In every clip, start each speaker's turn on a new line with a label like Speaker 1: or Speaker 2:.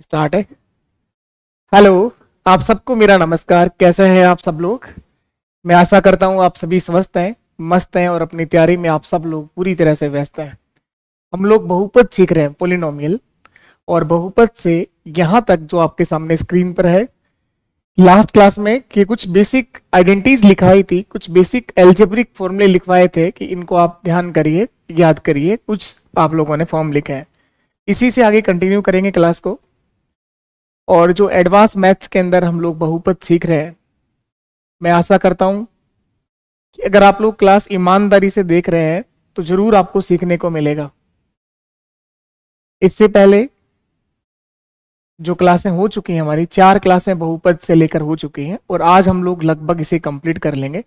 Speaker 1: Start है। Hello, आप सबको मेरा नमस्कार। कैसे हैं आप सब लोग? मैं आशा करता हूँ आप सभी स्वस्थ हैं, मस्त हैं और अपनी तैयारी में आप सब लोग पूरी तरह से व्यस्त हैं। हम लोग बहुपद सीख रहे हैं, पोलिनोमियल। और बहुपद से यहाँ तक जो आपके सामने स्क्रीन पर है, लास्ट क्लास में कि कुछ बेसिक आइडेंटिटीज लिखाई थी, कुछ बेसिक एल्जेब्रिक फॉर्मूले लिखवाए थे कि इनको आप ध्यान करिए, याद करिए। कुछ आप लोगों ने फॉर्म लिखे हैं, इसी से आगे कंटिन्यू करेंगे क्लास को। और जो एडवांस मैथ्स के अंदर हम लोग बहुपद सीख रहे हैं, मैं आशा करता हूं कि अगर आप लोग क्लास ईमानदारी से देख रहे हैं तो जरूर आपको सीखने को मिलेगा। इससे पहले जो क्लासें हो चुकी हैं, हमारी 4 क्लासें बहुपद से लेकर हो चुकी हैं और आज हम लोग लगभग इसे कंप्लीट कर लेंगे।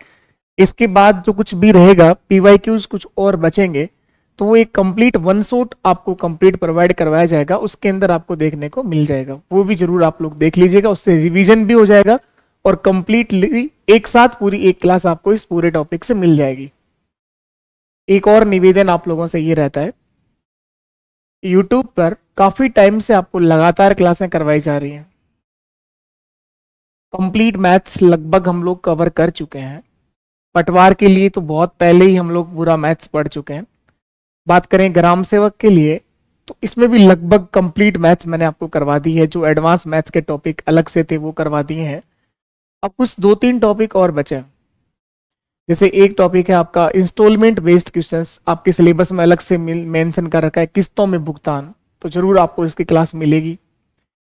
Speaker 1: इसके बाद जो कुछ भी रहेगा, पीवाईक्यूज कुछ और बचेंगे, तो वो एक कंप्लीट वन शॉट आपको कंप्लीट प्रोवाइड करवाया जाएगा, उसके अंदर आपको देखने को मिल जाएगा। वो भी जरूर आप लोग देख लीजिएगा, उससे रिवीजन भी हो जाएगा और कंप्लीटली एक साथ पूरी एक क्लास आपको इस पूरे टॉपिक से मिल जाएगी। एक और निवेदन आप लोगों से ये रहता है, यूट्यूब पर काफी टाइम से आपको लगातार क्लासें करवाई जा रही हैं। कंप्लीट मैथ्स लगभग हम लोग कवर कर चुके हैं। पटवार के लिए तो बहुत पहले ही हम लोग पूरा मैथ्स पढ़ चुके हैं। बात करें ग्राम सेवक के लिए, तो इसमें भी लगभग कंप्लीट मैथ्स मैंने आपको करवा दी है। जो एडवांस मैथ्स के टॉपिक अलग से थे वो करवा दिए हैं। अब कुछ 2-3 टॉपिक और बचे हैं। जैसे एक टॉपिक है आपका इंस्टॉलमेंट बेस्ड क्वेश्चंस, आपके सिलेबस में अलग से मेंशन कर रखा है, किस्तों में भुगतान, तो जरूर आपको इसकी क्लास मिलेगी।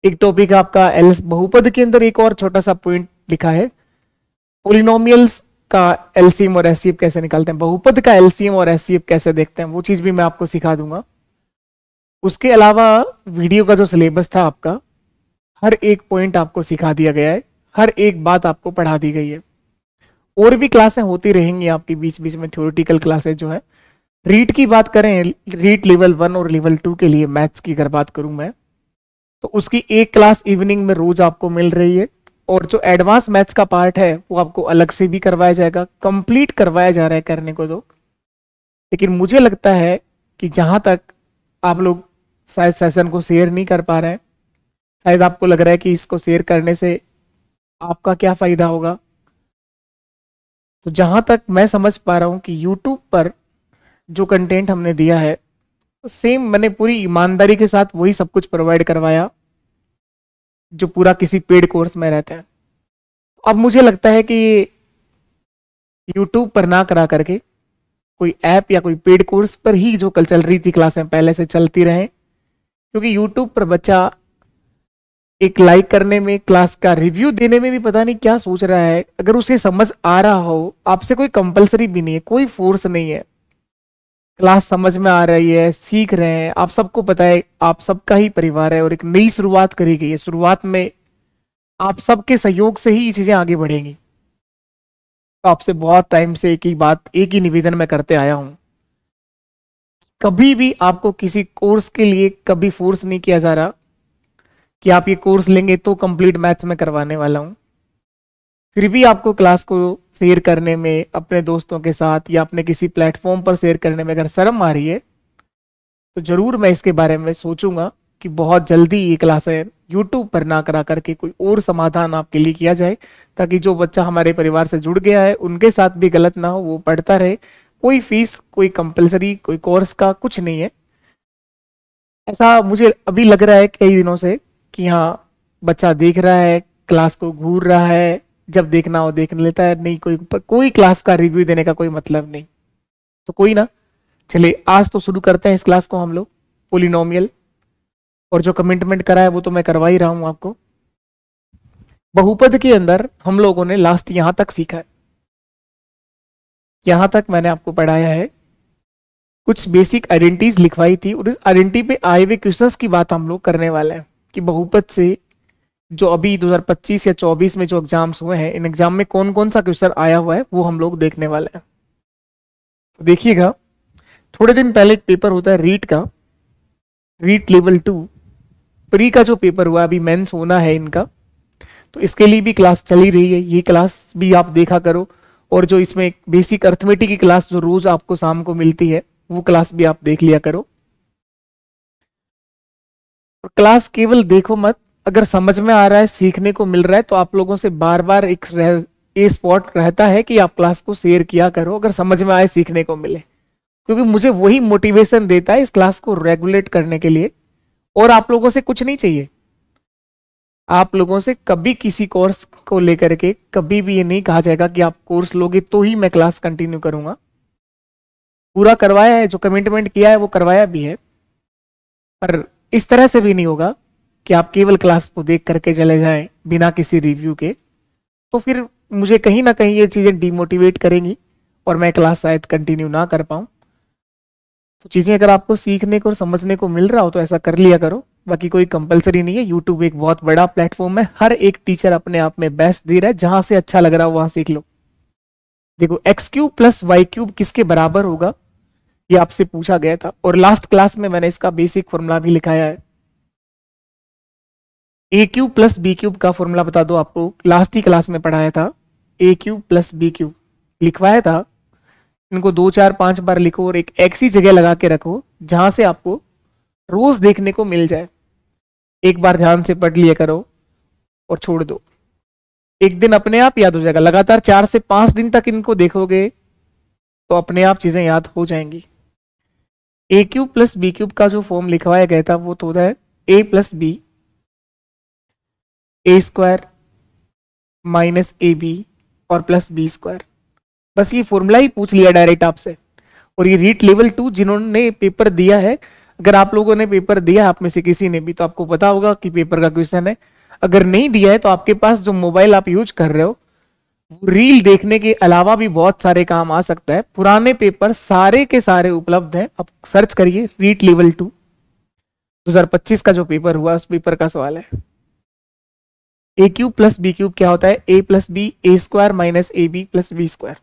Speaker 1: एक टॉपिक है आपका एल बहुपद के अंदर एक और छोटा सा पॉइंट लिखा है, पोलिनोमियल्स का एलसीएम और एचसीएफ कैसे निकालते हैं, बहुपद का एलसीएम और एचसीएफ कैसे देखते हैं, वो चीज भी मैं आपको सिखा दूंगा। उसके अलावा वीडियो का जो सिलेबस था आपका, हर एक पॉइंट आपको सिखा दिया गया है, हर एक बात आपको पढ़ा दी गई है। और भी क्लासें होती रहेंगी आपकी बीच बीच में, थ्योरेटिकल क्लासेस जो है। रीट की बात करें, रीट लेवल 1 और लेवल 2 के लिए मैथ्स की अगर बात करूं मैं, तो उसकी एक क्लास इवनिंग में रोज आपको मिल रही है। और जो एडवांस मैथ्स का पार्ट है वो आपको अलग से भी करवाया जाएगा, कंप्लीट करवाया जा रहा है करने को तो। लेकिन मुझे लगता है कि जहां तक आप लोग शायद सेशन को शेयर नहीं कर पा रहे हैं, शायद आपको लग रहा है कि इसको शेयर करने से आपका क्या फायदा होगा, तो जहां तक मैं समझ पा रहा हूं कि यूट्यूब पर जो कंटेंट हमने दिया है, तो सेम मैंने पूरी ईमानदारी के साथ वही सब कुछ प्रोवाइड करवाया जो पूरा किसी पेड कोर्स में रहता है। अब मुझे लगता है कि यूट्यूब पर ना करा करके कोई ऐप या कोई पेड कोर्स पर ही जो कल चल रही थी क्लासें पहले से चलती रहे, क्योंकि यूट्यूब पर बच्चा एक लाइक करने में, क्लास का रिव्यू देने में भी पता नहीं क्या सोच रहा है। अगर उसे समझ आ रहा हो, आपसे कोई कंपलसरी भी नहीं है, कोई फोर्स नहीं है, क्लास समझ में आ रही है, सीख रहे हैं, आप सबको पता है आप सबका ही परिवार है और एक नई शुरुआत करी गई है। शुरुआत में आप सबके सहयोग से ही ये चीजें आगे बढ़ेंगी। तो आपसे बहुत टाइम से एक ही बात, एक ही निवेदन मैं करते आया हूं, कभी भी आपको किसी कोर्स के लिए कभी फोर्स नहीं किया जा रहा कि आप ये कोर्स लेंगे तो कंप्लीट मैथ्स में करवाने वाला हूं। फिर भी आपको क्लास को शेयर करने में, अपने दोस्तों के साथ या अपने किसी प्लेटफॉर्म पर शेयर करने में अगर शर्म आ रही है, तो जरूर मैं इसके बारे में सोचूंगा कि बहुत जल्दी ये क्लासें यूट्यूब पर ना करा करके कोई और समाधान आपके लिए किया जाए, ताकि जो बच्चा हमारे परिवार से जुड़ गया है उनके साथ भी गलत ना हो, वो पढ़ता रहे। कोई फीस, कोई कंपलसरी, कोई कोर्स का कुछ नहीं है। ऐसा मुझे अभी लग रहा है कई दिनों से कि हाँ, बच्चा देख रहा है, क्लास को घूर रहा है, जब देखना हो देख लेता है, नहीं कोई क्लास का रिव्यू देने का कोई मतलब नहीं। तो कोई ना, चलिए आज तो शुरू करते हैं इस क्लास को हम लोग, पोलिनोमियल। और जो कमिटमेंट करा है वो तो मैं करवा ही रहा हूं आपको। बहुपद के अंदर हम लोगों ने लास्ट यहां तक सीखा है, यहां तक मैंने आपको पढ़ाया है, कुछ बेसिक आइडेंटिटीज लिखवाई थी और इस आइडेंटिटी पे आए हुए क्वेश्चंस की बात हम लोग करने वाले हैं कि बहुपद से जो अभी 2025 या 24 में जो एग्जाम्स हुए हैं, इन एग्जाम में कौन कौन सा क्वेश्चन आया हुआ है वो हम लोग देखने वाले हैं। तो देखिएगा, थोड़े दिन पहले एक पेपर होता है रीट का, रीट लेवल 2 प्री का जो पेपर हुआ, अभी मेंस होना है इनका, तो इसके लिए भी क्लास चली रही है। ये क्लास भी आप देखा करो, और जो इसमें बेसिक अर्थमेटिक की क्लास जो रोज आपको शाम को मिलती है, वो क्लास भी आप देख लिया करो। और क्लास केवल देखो मत, अगर समझ में आ रहा है, सीखने को मिल रहा है, तो आप लोगों से बार बार ये स्पॉट रहता है कि आप क्लास को शेयर किया करो, अगर समझ में आए, सीखने को मिले, क्योंकि मुझे वही मोटिवेशन देता है इस क्लास को रेगुलेट करने के लिए। और आप लोगों से कुछ नहीं चाहिए। आप लोगों से कभी किसी कोर्स को लेकर के कभी भी ये नहीं कहा जाएगा कि आप कोर्स लोगे तो ही मैं क्लास कंटिन्यू करूंगा। पूरा करवाया है, जो कमिटमेंट किया है वो करवाया भी है, पर इस तरह से भी नहीं होगा कि आप केवल क्लास को देख करके चले जाएं बिना किसी रिव्यू के। तो फिर मुझे कहीं ना कहीं ये चीजें डिमोटिवेट करेंगी और मैं क्लास शायद कंटिन्यू ना कर पाऊं। तो चीजें अगर आपको सीखने को और समझने को मिल रहा हो तो ऐसा कर लिया करो, बाकी कोई कंपलसरी नहीं है। यूट्यूब एक बहुत बड़ा प्लेटफॉर्म है, हर एक टीचर अपने आप में बेस्ट दे रहा है, जहां से अच्छा लग रहा हो वहां सीख लो। देखो X cube plus Y cube किसके बराबर होगा, ये आपसे पूछा गया था, और लास्ट क्लास में मैंने इसका बेसिक फॉर्मूला भी लिखाया है। A cube plus B cube का फॉर्मूला बता दो, आपको लास्ट ही क्लास में पढ़ाया था। A cube plus B cube लिखवाया था, इनको 2 4 5 बार लिखो और एक ऐसी जगह लगा के रखो जहां से आपको रोज देखने को मिल जाए। एक बार ध्यान से पढ़ लिया करो और छोड़ दो, एक दिन अपने आप याद हो जाएगा। लगातार 4 से 5 दिन तक इनको देखोगे तो अपने आप चीजें याद हो जाएंगी। ए क्यूब प्लस बी क्यूब का जो फॉर्म लिखवाया गया था वो तो होता है A plus B A square minus A B और प्लस बी स्क्वायर। बस ये फॉर्मूला ही पूछ लिया डायरेक्ट आपसे। और ये रीट लेवल 2 जिन्होंने पेपर दिया है, अगर आप लोगों ने पेपर दिया आप में से किसी ने भी, तो आपको पता होगा कि पेपर का क्वेश्चन है। अगर नहीं दिया है तो आपके पास जो मोबाइल आप यूज कर रहे हो, रील देखने के अलावा भी बहुत सारे काम आ सकता है। पुराने पेपर सारे के सारे उपलब्ध हैं, आप सर्च करिए रीट लेवल 2 2025 का जो पेपर हुआ उस पेपर का सवाल है। A cube plus B cube क्या होता है, A plus B A square minus A B plus B square.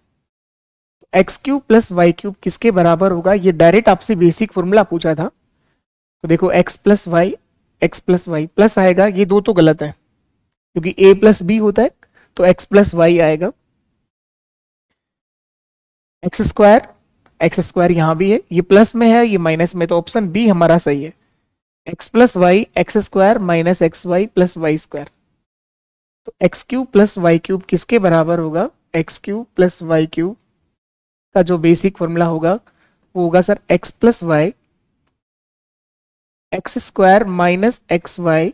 Speaker 1: X cube plus Y cube किसके बराबर होगा, ये डायरेक्ट आपसे बेसिक फॉर्मूला पूछा था। तो देखो एक्स प्लस वाई प्लस आएगा, ये दो तो गलत है क्योंकि ए प्लस बी होता है, तो एक्स प्लस वाई आएगा। एक्स स्क्वायर यहां भी है, ये प्लस में है ये माइनस में, तो ऑप्शन बी हमारा सही है। X plus Y X square minus X Y plus Y square. तो X cube plus Y cube किसके बराबर होगा, X cube plus Y cube का जो बेसिक फॉर्मूला होगा वो होगा sir X plus Y X square minus X Y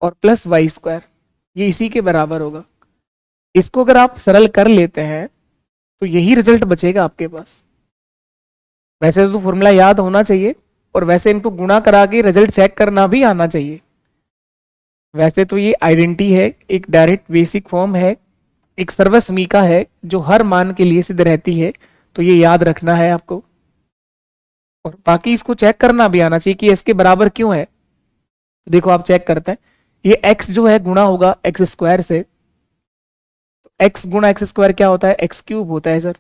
Speaker 1: और प्लस वाई स्क्वायर, ये इसी के बराबर होगा। इसको अगर आप सरल कर लेते हैं तो यही रिजल्ट बचेगा आपके पास। वैसे तो फॉर्मूला याद होना चाहिए और वैसे इनको गुणा करा के रिजल्ट चेक करना भी आना चाहिए। वैसे तो ये आइडेंटिटी है, एक डायरेक्ट बेसिक फॉर्म है, एक सर्वसमीका है जो हर मान के लिए सिद्ध रहती है, तो ये याद रखना है आपको। और बाकी इसको चेक करना भी आना चाहिए कि इसके बराबर क्यों है। तो देखो आप चेक करते हैं, ये x जो है गुणा होगा एक्स स्क्वायर से, तो x गुणा एक्स स्क्वायर क्या होता है, एक्स क्यूब होता है सर।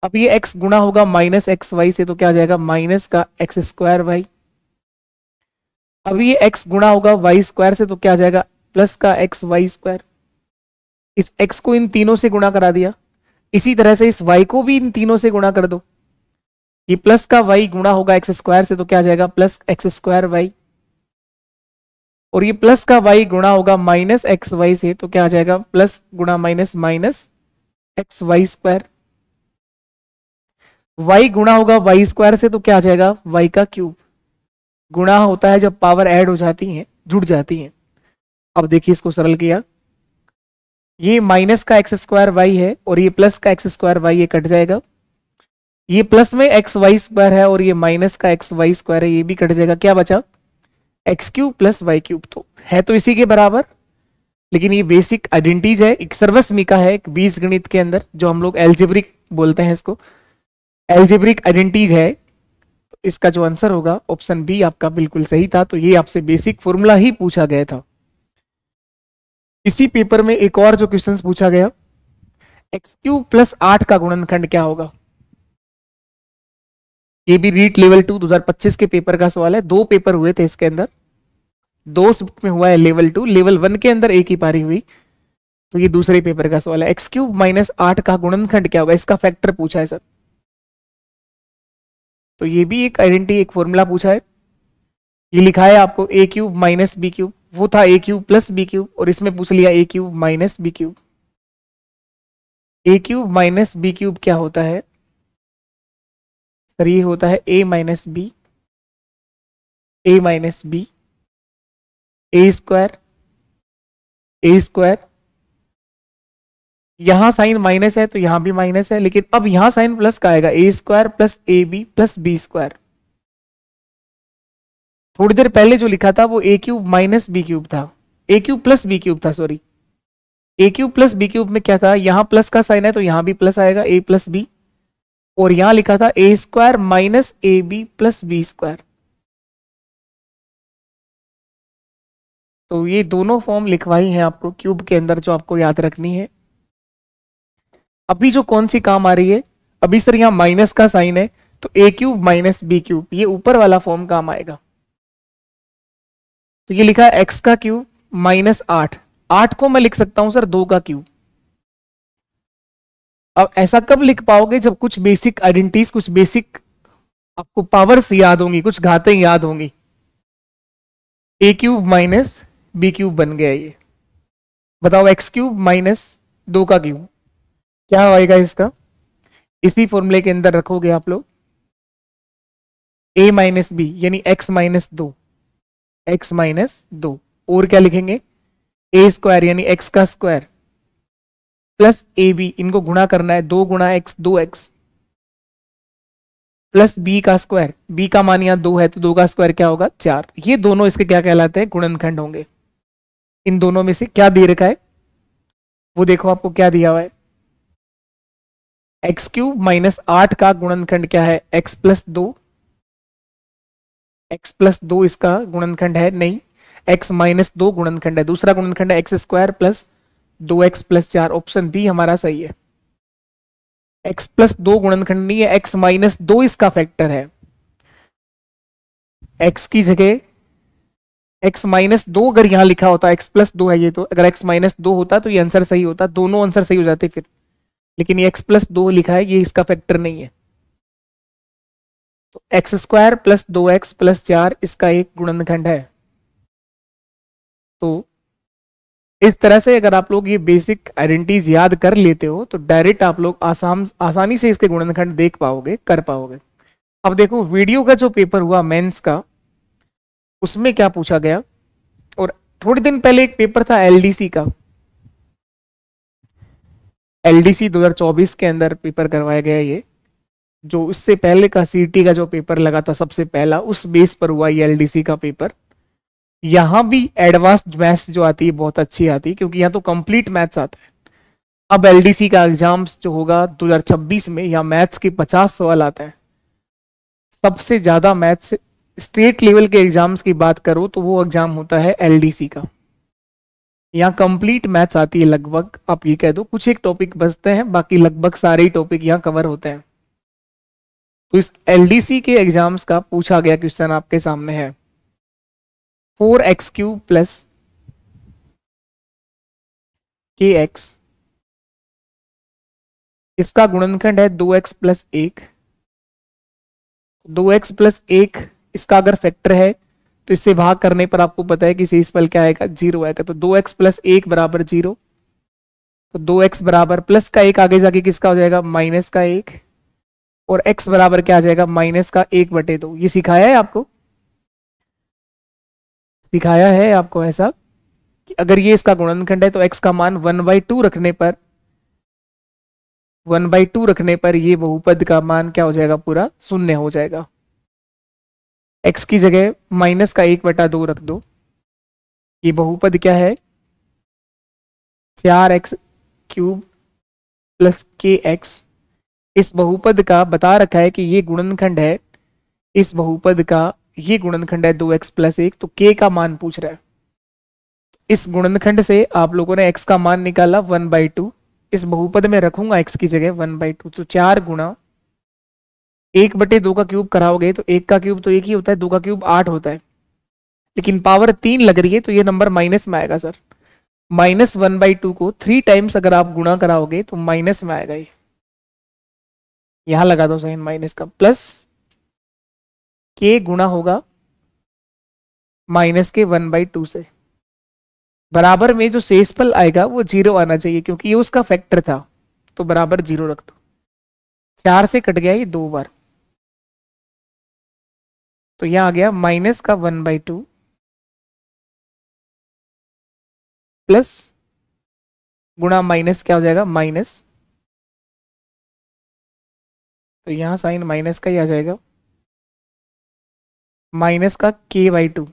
Speaker 1: अब ये x गुणा होगा माइनस एक्स वाई से, तो क्या आ जाएगा माइनस का एक्स स्क्वायर वाई। अब ये x गुणा होगा वाई स्क्वायर से, तो क्या आ जाएगा प्लस का एक्स वाई स्क्वायर। इस x को इन तीनों से गुणा करा दिया, इसी तरह से इस y को भी इन तीनों से गुणा कर दो। ये प्लस का y गुणा होगा एक्स स्क्वायर से, तो क्या आ जाएगा प्लस एक्स स्क्वायर वाई। और ये प्लस का y गुणा होगा माइनस एक्स वाई से, तो क्या आ जाएगा प्लस गुणा minus minus X Y square. y गुणा होगा वाई स्क्वायर से, तो क्या आ जाएगा y का क्यूब। गुणा होता है जब पावर ऐड हो जाती है, जुड़ जाती है। अब देखिए इसको सरल किया, ये माइनस का एक्स स्क्वायर वाई है और ये प्लस का एक्स स्क्वायर वाई, ये कट जाएगा। ये प्लस में एक्स वाई स्क्वायर है और ये माइनस का एक्स वाई स्क्वायर है, ये भी कट जाएगा। क्या बचा, X cube plus Y cube. तो है तो इसी के बराबर, लेकिन ये बेसिक आइडेंटिटीज है, एक सर्वसमीका है, एक बीज गणित के अंदर जो हम लोग एल्जेब्रिक बोलते हैं इसको, एल्जेब्रिक आइडेंटिटीज है। तो इसका जो आंसर होगा ऑप्शन बी आपका बिल्कुल सही था। तो ये आपसे बेसिक फॉर्मूला ही पूछा गया था। इसी पेपर में एक और जो क्वेश्चंस पूछा गया, एक्स क्यूब प्लस 8 का गुणनखंड क्या होगा। ये भी रीट लेवल 2 2025 के पेपर का सवाल है। 2 पेपर हुए थे इसके अंदर, 2 शिफ्ट में हुआ है लेवल 2, लेवल 1 के अंदर एक ही पारी हुई। तो ये दूसरे पेपर का सवाल है, एक्स क्यूब माइनस 8 का गुणनखंड क्या होगा, इसका फैक्टर पूछा है सर। तो ये भी एक आइडेंटिटी, एक फॉर्मूला पूछा है। ये लिखा है आपको ए क्यूब माइनस बी क्यूब, वो था A cube plus B cube, और इसमें पूछ लिया ए क्यूब माइनस बी क्यूब। ए क्यूब माइनस बी क्यूब क्या होता है सर? ये होता है ए minus B, A minus B, A square, A square. यहां साइन माइनस है तो यहां भी माइनस है, लेकिन अब यहां साइन प्लस का आएगा, A square plus A B plus B square. थोड़ी देर पहले जो लिखा था वो A cube minus B cube था, A cube plus B cube था, sorry. A cube plus B cube में क्या था, यहां प्लस का साइन है तो यहां भी प्लस आएगा, ए प्लस बी, और यहां लिखा था A square minus A B plus B square. तो ये दोनों फॉर्म लिखवाई हैं आपको क्यूब के अंदर, जो आपको याद रखनी है। अभी जो कौन सी काम आ रही है, अभी सर यहां माइनस का साइन है तो ए क्यूब माइनस बी क्यूब, ये ऊपर वाला फॉर्म काम आएगा। तो ये लिखा है एक्स का क्यूब माइनस 8, 8 को मैं लिख सकता हूं सर 2 का क्यूब। अब ऐसा कब लिख पाओगे, जब कुछ बेसिक आइडेंटिटीज, कुछ बेसिक आपको पावर्स याद होंगी, कुछ घातें याद होंगी। ए क्यूब माइनस बी क्यूब बन गया ये। बताओ एक्स क्यूब माइनस 2 का क्यूब क्या आएगा इसका? इसी फॉर्मूले के अंदर रखोगे आप लोग ए माइनस बी यानी एक्स माइनस 2, एक्स माइनस 2, और क्या लिखेंगे ए स्क्वायर यानी एक्स का स्क्वायर प्लस ए बी, इनको गुणा करना है, 2 गुणा एक्स 2x, प्लस बी का स्क्वायर, बी का मान यहाँ 2 है तो 2 का स्क्वायर क्या होगा 4। ये दोनों इसके क्या कहलाते हैं, गुणनखंड होंगे। इन दोनों में से क्या दे रखा है वो देखो, आपको क्या दिया हुआ है, एक्स क्यूब माइनस 8 का गुणनखंड क्या है, एक्स प्लस 2, एक्स प्लस 2 इसका गुणनखंड है नहीं, एक्स माइनस 2 गुणनखंड है। दूसरा गुणनखंड है X square plus 2x plus 4, option B हमारा सही है। x प्लस 2 गुणनखंड नहीं है, x माइनस 2 इसका फैक्टर है। x की जगह x माइनस 2 अगर यहां लिखा होता, x प्लस 2 है ये, तो अगर x माइनस 2 होता तो ये आंसर सही होता, दोनों आंसर सही हो जाते फिर, लेकिन ये x प्लस 2 लिखा है, ये इसका फैक्टर नहीं है। तो x square plus 2x plus 4 इसका एक गुणनखंड है। तो इस तरह से अगर आप लोग ये बेसिक आइडेंटिटीज याद कर लेते हो तो डायरेक्ट आप लोग आसानी से इसके गुणनखंड देख पाओगे, कर पाओगे। अब देखो वीडियो का जो पेपर हुआ मेंस का, उसमें क्या पूछा गया, और थोड़े दिन पहले एक पेपर था एलडीसी का, एलडीसी 2024 के अंदर पेपर करवाया गया ये, जो इससे पहले का सीटी का जो पेपर लगा था सबसे पहला, उस बेस पर हुआ ये एलडीसी का पेपर। यहां भी एडवांस्ड मैथ्स जो आती है बहुत अच्छी आती है, क्योंकि यहाँ तो कंप्लीट मैथ्स आता है। अब एलडीसी का एग्जाम्स जो होगा 2026 में, यहाँ मैथ्स के 50 सवाल आता है। सबसे ज्यादा मैथ्स स्टेट लेवल के एग्जाम्स की बात करो तो वो एग्जाम होता है एलडीसी का। यहाँ कंप्लीट मैथ्स आती है लगभग, आप ये कह दो कुछ एक टॉपिक बचते हैं, बाकी लगभग सारे ही टॉपिक यहाँ कवर होते हैं। तो इस एलडीसी के एग्जाम्स का पूछा गया क्वेश्चन आपके सामने है, 4x क्यूब प्लस kx, इसका गुणनखंड है 2x प्लस 1, 2x प्लस 1 इसका अगर फैक्टर है तो इससे भाग करने पर आपको पता है कि शेषफल क्या आएगा, 0 आएगा। तो 2x प्लस 1 बराबर 0, तो 2x बराबर प्लस का 1 आगे जाके किसका हो जाएगा, माइनस का 1, और x बराबर क्या आ जाएगा, माइनस का 1/2। ये सिखाया है आपको, सिखाया है आपको ऐसा कि अगर ये इसका गुणनखंड है तो x का मान 1/2 रखने पर, 1/2 रखने पर ये बहुपद का मान क्या हो जाएगा, पूरा शून्य हो जाएगा। x की जगह माइनस का 1/2 रख दो, ये बहुपद क्या है 4x क्यूब प्लस kx। इस बहुपद का बता रखा है कि ये गुणनखंड है, इस बहुपद का ये गुणनखंड है 2x प्लस 1, तो k का मान पूछ रहा है। इस गुणनखंड से आप लोगों ने x का मान निकाला 1/2, इस बहुपद में रखूंगा x की जगह 1/2, तो 4 गुणा 1/2 का क्यूब कराओगे तो 1 का क्यूब तो 1 ही होता है, 2 का क्यूब 8 होता है, लेकिन पावर 3 लग रही है तो ये नंबर माइनस में आएगा सर। माइनस 1/2 को 3 टाइम्स अगर आप गुणा कराओगे तो माइनस में आएगा ये, यहां लगा दो साइन माइनस का, प्लस k गुणा होगा माइनस के 1/2 से। बराबर में जो शेषफल आएगा वो 0 आना चाहिए, क्योंकि ये उसका फैक्टर था, तो बराबर 0 रख दो। 4 से कट गया ये 2 बार, तो यहां आ गया माइनस का 1/2 प्लस गुणा माइनस क्या हो जाएगा, माइनस, तो यहां साइन माइनस का ही आ जाएगा, माइनस का k/2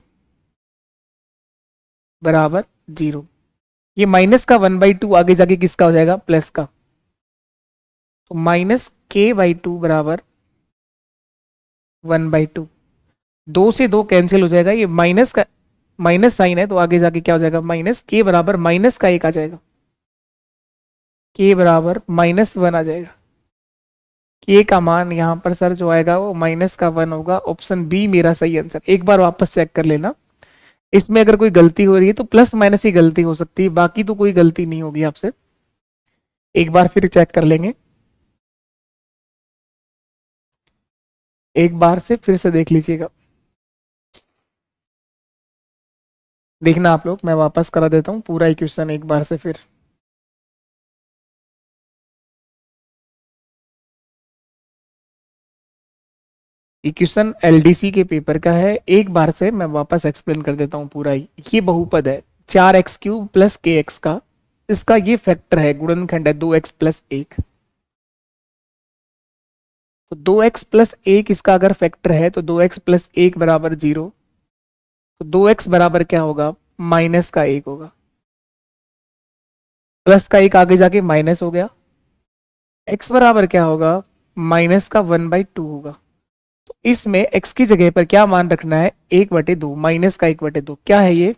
Speaker 1: बराबर 0। ये माइनस का 1/2 आगे जाके किसका हो जाएगा, प्लस का, तो माइनस k/2 बराबर 1/2। 2 से 2 कैंसिल हो जाएगा, ये माइनस का माइनस साइन है तो आगे जाके क्या हो जाएगा, माइनस k बराबर माइनस का 1 आ जाएगा, k बराबर -1 आ जाएगा। k का मान यहाँ पर सर जो आएगा वो -1 होगा। ऑप्शन बी मेरा सही आंसर। एक बार वापस चेक कर लेना, इसमें अगर कोई गलती हो रही है तो प्लस माइनस ही गलती हो सकती है, बाकी तो कोई गलती नहीं होगी आपसे। एक बार फिर चेक कर लेंगे, एक बार से फिर से देख लीजिएगा। देखना आप लोग, मैं वापस करा देता हूं पूरा इक्वेशन एक बार से फिर। इक्वेशन एलडीसी के पेपर का है, एक बार से मैं वापस एक्सप्लेन कर देता हूं पूरा ही। ये बहुपद है 4x³ प्लस kx का, इसका ये फैक्टर है, गुणनखंड है 2x प्लस 1। तो 2x प्लस 1 इसका अगर फैक्टर है तो 2x प्लस 1 बराबर 0, तो 2x बराबर क्या होगा, माइनस का 1 होगा, प्लस का 1 आगे जाके माइनस हो गया, x बराबर क्या होगा, माइनस का 1/2 होगा। तो इसमें x की जगह पर क्या मान रखना है, 1/2, माइनस का 1/2 क्या है ये,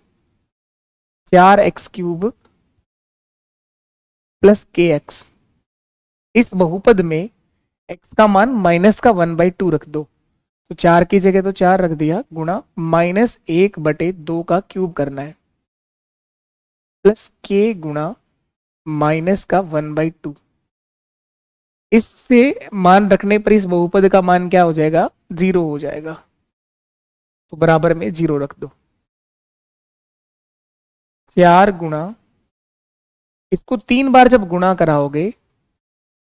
Speaker 1: 4x³ प्लस kx। इस बहुपद में x का मान माइनस का 1/2 रख दो, तो 4 की जगह तो 4 रख दिया, गुणा -1/2 का क्यूब करना है, प्लस k गुणा माइनस का 1/2। इससे मान रखने पर इस बहुपद का मान क्या हो जाएगा, 0 हो जाएगा, तो बराबर में 0 रख दो। 4 गुणा, इसको 3 बार जब गुणा कराओगे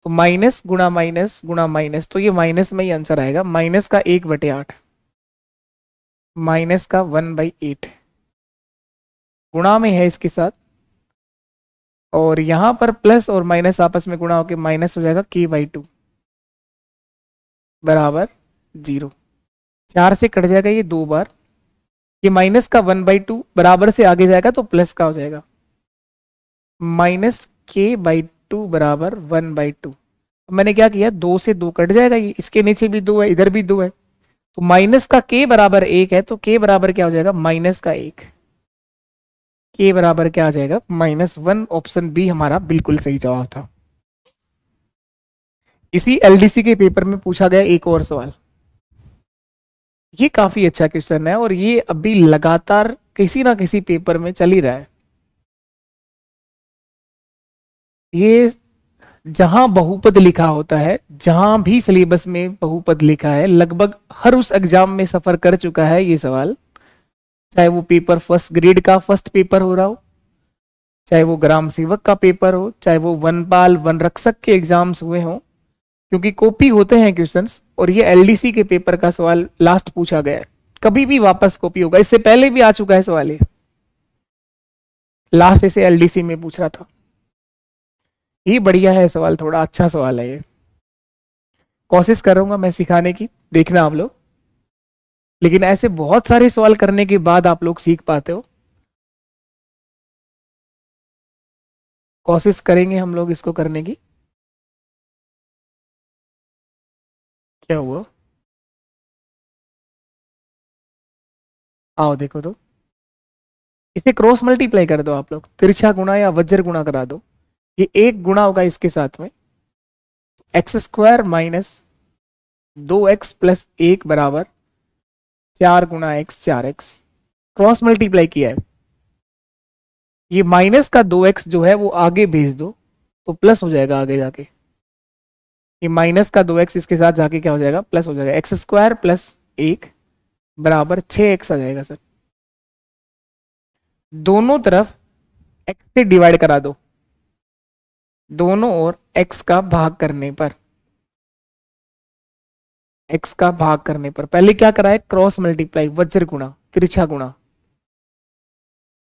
Speaker 1: तो माइनस गुणा माइनस गुणा माइनस, तो ये माइनस में ही आंसर आएगा, माइनस का 1/8, माइनस का 1/8 गुणा में है इसके साथ, और यहां पर प्लस और माइनस आपस में गुणा होकर माइनस हो जाएगा k/2 बराबर 0। 4 से कट जाएगा ये 2 बार, ये माइनस का 1/2 बराबर से आगे जाएगा तो प्लस का हो जाएगा, माइनस k/2 बराबर 1/2। मैंने क्या किया, 2 से 2 कट जाएगा, ये इसके नीचे भी 2 है, इधर भी 2 है, तो माइनस का k बराबर 1 है, तो k बराबर क्या हो जाएगा, माइनस का 1, k बराबर क्या आ जाएगा, -1। ऑप्शन बी हमारा बिल्कुल सही जवाब था। इसी एलडीसी के पेपर में पूछा गया एक और सवाल, ये काफी अच्छा क्वेश्चन है और ये अभी लगातार किसी ना किसी पेपर में चल ही रहा है। ये जहां बहुपद लिखा होता है, जहां भी सिलेबस में बहुपद लिखा है, लगभग हर उस एग्जाम में सफर कर चुका है ये सवाल, चाहे वो पेपर फर्स्ट ग्रेड का फर्स्ट पेपर हो रहा हो, चाहे वो ग्राम सेवक का पेपर हो, चाहे वो वनपाल वन रक्षक के एग्जाम्स हुए हों, क्योंकि कॉपी होते हैं क्वेश्चंस, और ये एलडीसी के पेपर का सवाल लास्ट पूछा गया है, कभी भी वापस कॉपी होगा। इससे पहले भी आ चुका है सवाल, ये लास्ट इसे एलडीसी में पूछ रहा था। ये बढ़िया है सवाल, थोड़ा अच्छा सवाल है ये, कोशिश करूंगा मैं सिखाने की, देखना आप लोग। लेकिन ऐसे बहुत सारे सवाल करने के बाद आप लोग सीख पाते हो, कोशिश करेंगे हम लोग इसको करने की। क्या हुआ, आओ देखो तो, इसे क्रॉस मल्टीप्लाई कर दो आप लोग, तिरछा गुणा या वज्र गुणा करा दो, ये एक गुणा होगा इसके साथ में, x² माइनस 2x प्लस 1 बराबर 4 गुणा x 4x, क्रॉस मल्टीप्लाई किया है। ये माइनस का 2x जो है वो आगे भेज दो तो प्लस हो जाएगा आगे जाके, ये माइनस का 2x इसके साथ जाके क्या हो जाएगा, प्लस हो जाएगा, x² प्लस 1 बराबर 6x आ जाएगा सर। दोनों तरफ x से डिवाइड करा दो, दोनों ओर x का भाग करने पर, x का भाग करने पर पहले क्या करा है, क्रॉस मल्टीप्लाई, वज्र गुणा, तिरछा गुणा।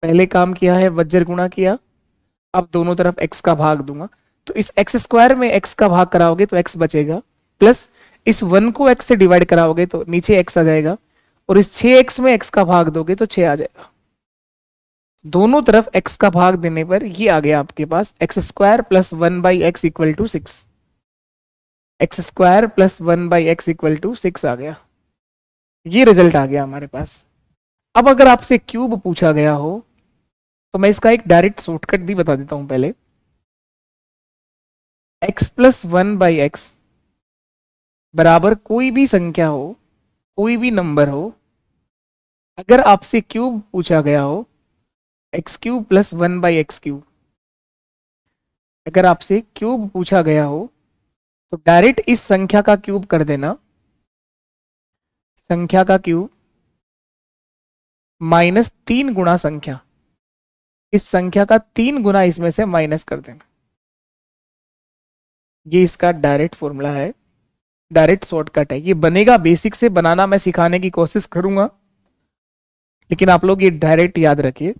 Speaker 1: पहले काम किया है वज्र गुणा किया, अब दोनों तरफ x का भाग दूंगा। तो इस एक्स स्क्वायर में x का भाग कराओगे तो x बचेगा, प्लस इस 1 को x से डिवाइड कराओगे तो नीचे x आ जाएगा, और इस 6x में x का भाग दोगे तो 6 आ जाएगा। दोनों तरफ x का भाग देने पर ये आ गया आपके पास X square plus 1/x equal to 6। X square plus 1/x equal to 6 आ गया, ये रिजल्ट आ गया हमारे पास। अब अगर आपसे क्यूब पूछा गया हो तो मैं इसका एक डायरेक्ट शॉर्टकट भी बता देता हूं पहले। x प्लस 1/x बराबर कोई भी संख्या हो, कोई भी नंबर हो, अगर आपसे क्यूब पूछा गया हो, x cube plus 1/x cube, अगर आपसे क्यूब पूछा गया हो तो डायरेक्ट इस संख्या का क्यूब कर देना, संख्या का क्यूब माइनस 3 गुना संख्या, इस संख्या का 3 गुना इसमें से माइनस कर देना। ये इसका डायरेक्ट फॉर्मूला है, डायरेक्ट शॉर्टकट है। ये बनेगा, बेसिक से बनाना मैं सिखाने की कोशिश करूंगा, लेकिन आप लोग ये डायरेक्ट याद रखिए।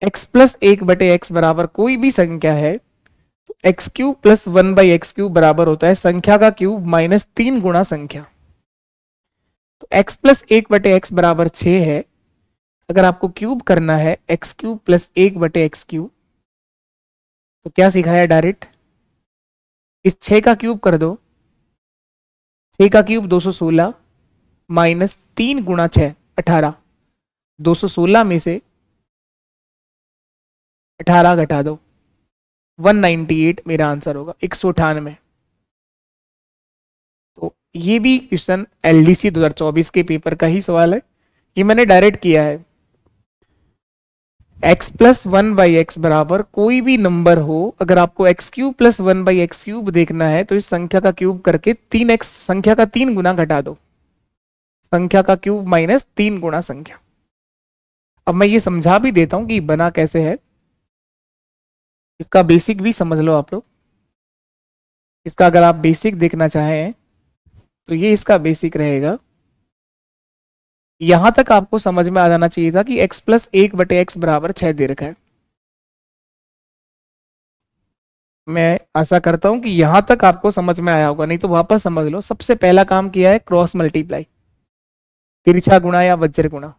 Speaker 1: x प्लस 1/x बराबर कोई भी संख्या है तो X cube plus 1/x cube बराबर होता है संख्या का क्यूब माइनस 3 गुना संख्या। तो x प्लस 1/x बराबर 6 है। अगर आपको क्यूब करना है x cube plus 1/x cube, तो क्या सिखाया डायरेक्ट, इस 6 का क्यूब कर दो, 6 का क्यूब 216 माइनस 3 गुणा 6 18, 216 में से 18 घटा दो, 198 मेरा आंसर होगा, 198। तो ये भी क्वेश्चन एलडीसी 2024 के पेपर का ही सवाल है, ये मैंने डायरेक्ट किया है। x प्लस 1/x बराबर कोई भी नंबर हो, अगर आपको x cube plus 1/x cube देखना है तो इस संख्या का क्यूब करके 3x संख्या का 3 गुना घटा दो, संख्या का क्यूब माइनस 3 गुना संख्या। अब मैं ये समझा भी देता हूं कि बना कैसे है, इसका बेसिक भी समझ लो आप लोग। इसका अगर आप बेसिक देखना चाहें तो ये इसका बेसिक रहेगा। यहां तक आपको समझ में आ जाना चाहिए था कि x प्लस 1/x बराबर 6 दे रखा है। मैं आशा करता हूं कि यहां तक आपको समझ में आया होगा, नहीं तो वापस समझ लो। सबसे पहला काम किया है क्रॉस मल्टीप्लाई, तिरछा गुणा या वज्र गुणा,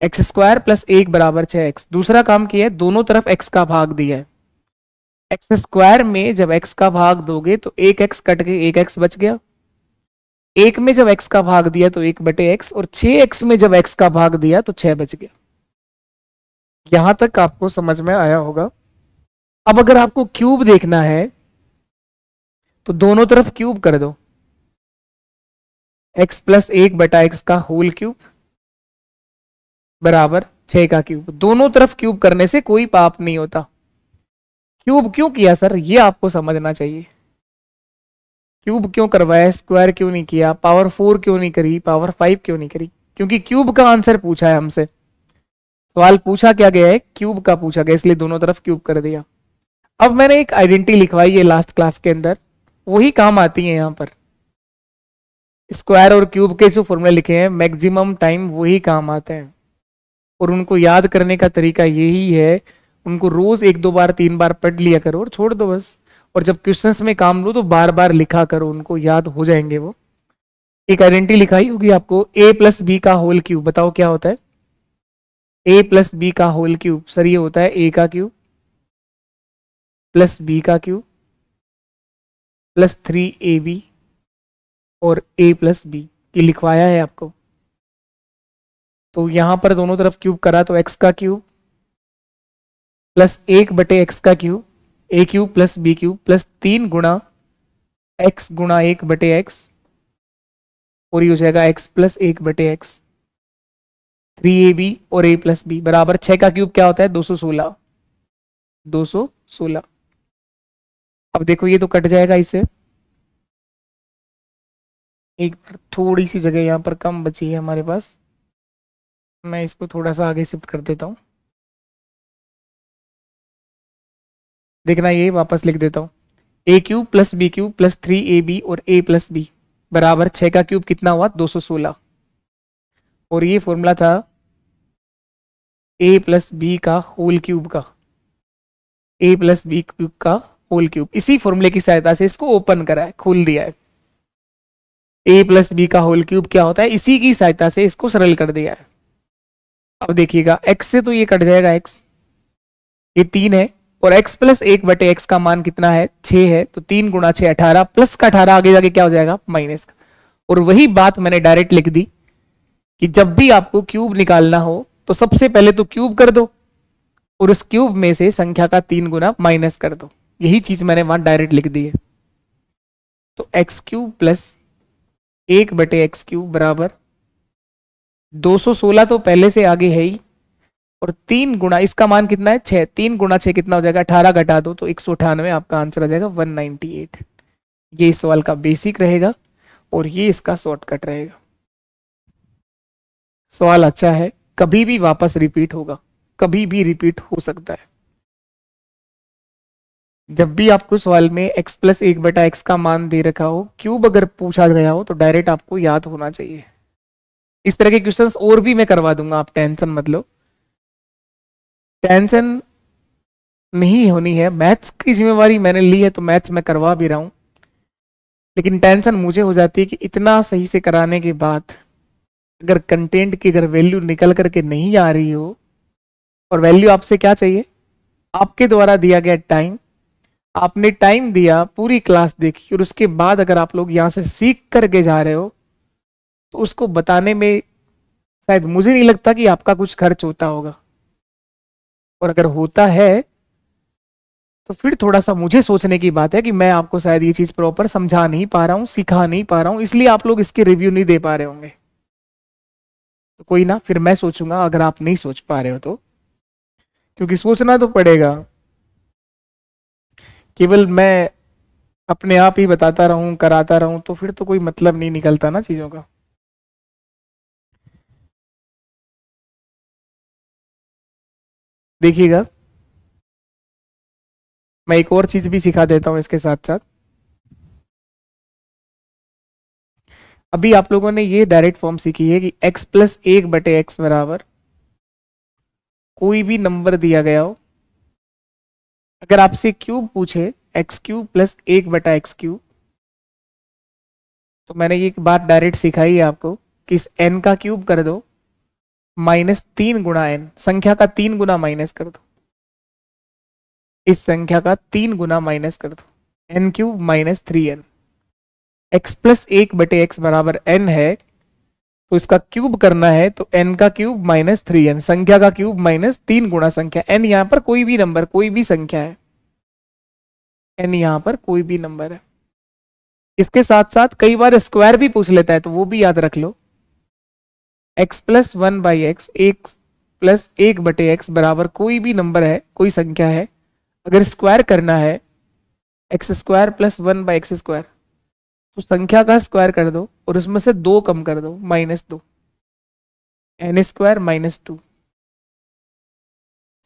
Speaker 1: एक्स स्क्वायर प्लस 1 बराबर 6x। दूसरा काम किया है दोनों तरफ x का भाग दिया है, एक्स स्क्वायर में जब x का भाग दोगे तो 1x कट के 1x बच गया, 1 में जब x का भाग दिया तो 1/x, और 6x में जब x का भाग दिया तो 6 बच गया। यहां तक आपको समझ में आया होगा। अब अगर आपको क्यूब देखना है तो दोनों तरफ क्यूब कर दो, x प्लस 1/x का होल क्यूब बराबर 6 का क्यूब। दोनों तरफ क्यूब करने से कोई पाप नहीं होता। क्यूब क्यों किया सर, ये आपको समझना चाहिए। क्यूब क्यों करवाया, स्क्वायर क्यों नहीं किया, पावर 4 क्यों नहीं करी, पावर 5 क्यों नहीं करी? क्योंकि क्यूब का आंसर पूछा है हमसे, सवाल पूछा क्या गया है, क्यूब का पूछा गया, इसलिए दोनों तरफ क्यूब कर दिया। अब मैंने एक आइडेंटिटी लिखवाई है लास्ट क्लास के अंदर, वही काम आती है यहाँ पर। स्क्वायर और क्यूब के जो फॉर्मूले लिखे हैं मैक्सिमम टाइम वही काम आते हैं, और उनको याद करने का तरीका यही है, उनको रोज 1-2 बार 3 बार पढ़ लिया करो और छोड़ दो बस। और जब क्वेश्चंस में काम लो तो बार बार लिखा करो, उनको याद हो जाएंगे वो। एक आइडेंटिटी लिखाई होगी आपको, a प्लस बी का होल क्यूब, बताओ क्या होता है a प्लस बी का होल क्यूब? सर ये होता है a का क्यूब प्लस b का क्यूब प्लस 3ab और a प्लस बी की लिखवाया है आपको। तो यहां पर दोनों तरफ क्यूब करा तो x का क्यूब प्लस 1/x का cube, a cube plus b cube plus 3 गुणा x गुणा 1/x, और ये हो जाएगा x प्लस 1/x, 3ab और a प्लस बी बराबर 6 का क्यूब क्या होता है 216, 216। अब देखो ये तो कट जाएगा इससे, एक बार थोड़ी सी जगह यहाँ पर कम बची है हमारे पास, मैं इसको थोड़ा सा आगे शिफ्ट कर देता हूँ। देखना ये वापस लिख देता हूँ, A cube plus B cube plus 3ab और a प्लस बी बराबर 6 का क्यूब कितना हुआ 216। और ये फॉर्मूला था a प्लस बी का होल क्यूब का, a प्लस बी क्यूब का होल क्यूब। इसी फॉर्मूले की सहायता से इसको ओपन करा है, खोल दिया है। a प्लस बी का होल क्यूब क्या होता है, इसी की सहायता से इसको सरल कर दिया है। अब देखिएगा x से तो ये कट जाएगा, x ये 3 है और x प्लस 1/x का मान कितना है 6 है, तो 3 गुणा 6 18 प्लस का 18 आगे जाके क्या हो जाएगा माइनस का। और वही बात मैंने डायरेक्ट लिख दी कि जब भी आपको क्यूब निकालना हो तो सबसे पहले तो क्यूब कर दो और उस क्यूब में से संख्या का 3 गुना माइनस कर दो। यही चीज मैंने वहां डायरेक्ट लिख दी है। तो X cube plus 1/x cube बराबर 216 तो पहले से आगे है ही, और 3 गुना इसका मान कितना है 6, 3 गुना 6 कितना हो जाएगा 18 घटा दो तो 198, आपका आंसर आ जाएगा 198। ये इस सवाल का बेसिक रहेगा और ये इसका शॉर्टकट रहेगा। सवाल अच्छा है, कभी भी वापस रिपीट होगा, कभी भी रिपीट हो सकता है। जब भी आपको सवाल में x प्लस 1/x का मान दे रखा हो, क्यूब अगर पूछा गया हो तो डायरेक्ट आपको याद होना चाहिए। इस तरह के क्वेश्चंस और भी मैं करवा दूंगा, आप टेंशन मत लो, टेंशन नहीं होनी है। मैथ्स की जिम्मेवारी मैंने ली है तो मैथ्स में करवा भी रहा हूं, लेकिन टेंशन मुझे हो जाती है कि इतना सही से कराने के बाद अगर कंटेंट की अगर वैल्यू निकल करके नहीं आ रही हो, और वैल्यू आपसे क्या चाहिए, आपके द्वारा दिया गया टाइम, आपने टाइम दिया, पूरी क्लास देखी और उसके बाद अगर आप लोग यहां से सीख करके जा रहे हो तो उसको बताने में शायद मुझे नहीं लगता कि आपका कुछ खर्च होता होगा। और अगर होता है तो फिर थोड़ा सा मुझे सोचने की बात है कि मैं आपको शायद ये चीज प्रॉपर समझा नहीं पा रहा हूं, सिखा नहीं पा रहा हूं, इसलिए आप लोग इसके रिव्यू नहीं दे पा रहे होंगे। तो कोई ना, फिर मैं सोचूंगा अगर आप नहीं सोच पा रहे हो तो, क्योंकि सोचना तो पड़ेगा। केवल मैं अपने आप ही बताता रहूं, कराता रहूं तो फिर तो कोई मतलब नहीं निकलता ना चीजों का। देखिएगा, मैं एक और चीज भी सिखा देता हूं इसके साथ साथ। अभी आप लोगों ने ये डायरेक्ट फॉर्म सीखी है कि x प्लस 1/x बराबर कोई भी नंबर दिया गया हो, अगर आपसे क्यूब पूछे x cube plus 1/x cube, तो मैंने ये बात डायरेक्ट सिखाई है आपको कि इस n का क्यूब कर दो -3 गुणा n, संख्या का 3 गुना माइनस कर दो, इस संख्या का 3 गुना माइनस कर दो, n cube minus 3n। x plus 1/x बराबर n है, तो इसका क्यूब करना है तो n का क्यूब माइनस 3n, संख्या का क्यूब माइनस 3 गुना संख्या, n यहां पर कोई भी नंबर, कोई भी संख्या है, n यहां पर कोई भी नंबर है। इसके साथ साथ कई बार स्क्वायर भी पूछ लेता है तो वो भी याद रख लो, x प्लस 1/x, एक प्लस 1/x बराबर कोई भी नंबर है, कोई संख्या है, अगर स्क्वायर करना है X square plus 1/x square, तो संख्या का स्क्वायर कर दो और उसमें से 2 कम कर दो, -2, n स्क्वायर -2,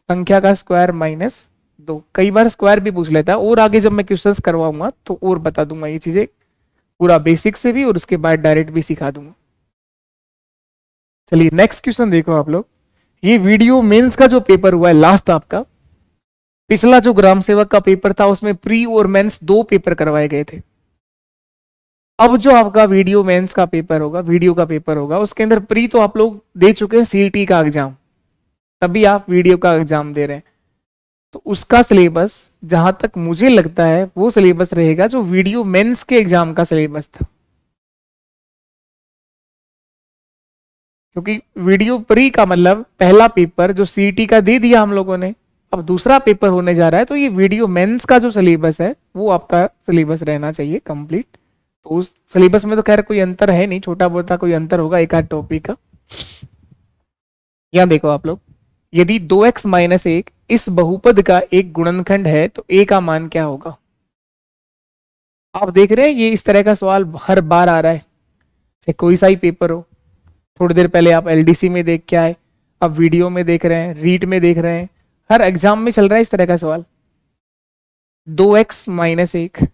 Speaker 1: संख्या का स्क्वायर -2। कई बार स्क्वायर भी पूछ लेता है, और आगे जब मैं क्वेश्चंस करवाऊंगा तो और बता दूंगा ये चीजें पूरा बेसिक से भी, और उसके बाद डायरेक्ट भी सिखा दूंगा। चलिए नेक्स्ट क्वेश्चन देखो आप लोग। ये वीडियो मेंस का जो पेपर हुआ है लास्ट आपका, पिछला जो ग्राम सेवक का पेपर था उसमें प्री और मेंस 2 पेपर करवाए गए थे। अब जो आपका वीडियो मेंस का पेपर होगा, वीडियो का पेपर होगा, उसके अंदर प्री तो आप लोग दे चुके हैं, सीईटी का एग्जाम, तभी आप वीडियो का एग्जाम दे रहे हैं, तो उसका सिलेबस जहां तक मुझे लगता है वो सिलेबस रहेगा जो वीडियो मेंस के एग्जाम का सिलेबस था, क्योंकि वीडियो प्री का मतलब पहला पेपर जो सीईटी का दे दिया हम लोगों ने, अब दूसरा पेपर होने जा रहा है, तो ये वीडियो मेंस का जो सिलेबस है वो आपका सिलेबस रहना चाहिए कंप्लीट। तो उस सिलेबस में तो खैर कोई अंतर है नहीं, छोटा मोटा कोई अंतर होगा एक आध टॉपिक का। यहां देखो आप लोग, यदि 2x - 1 इस बहुपद का एक गुणनखंड है तो a का मान क्या होगा। आप देख रहे हैं ये इस तरह का सवाल हर बार आ रहा है, चाहे कोई सा ही पेपर हो। थोड़ी देर पहले आप एलडीसी में देख के आए, अब वीडियो में देख रहे हैं, रीट में देख रहे हैं, हर एग्जाम में चल रहा है इस तरह का सवाल। 2x-1,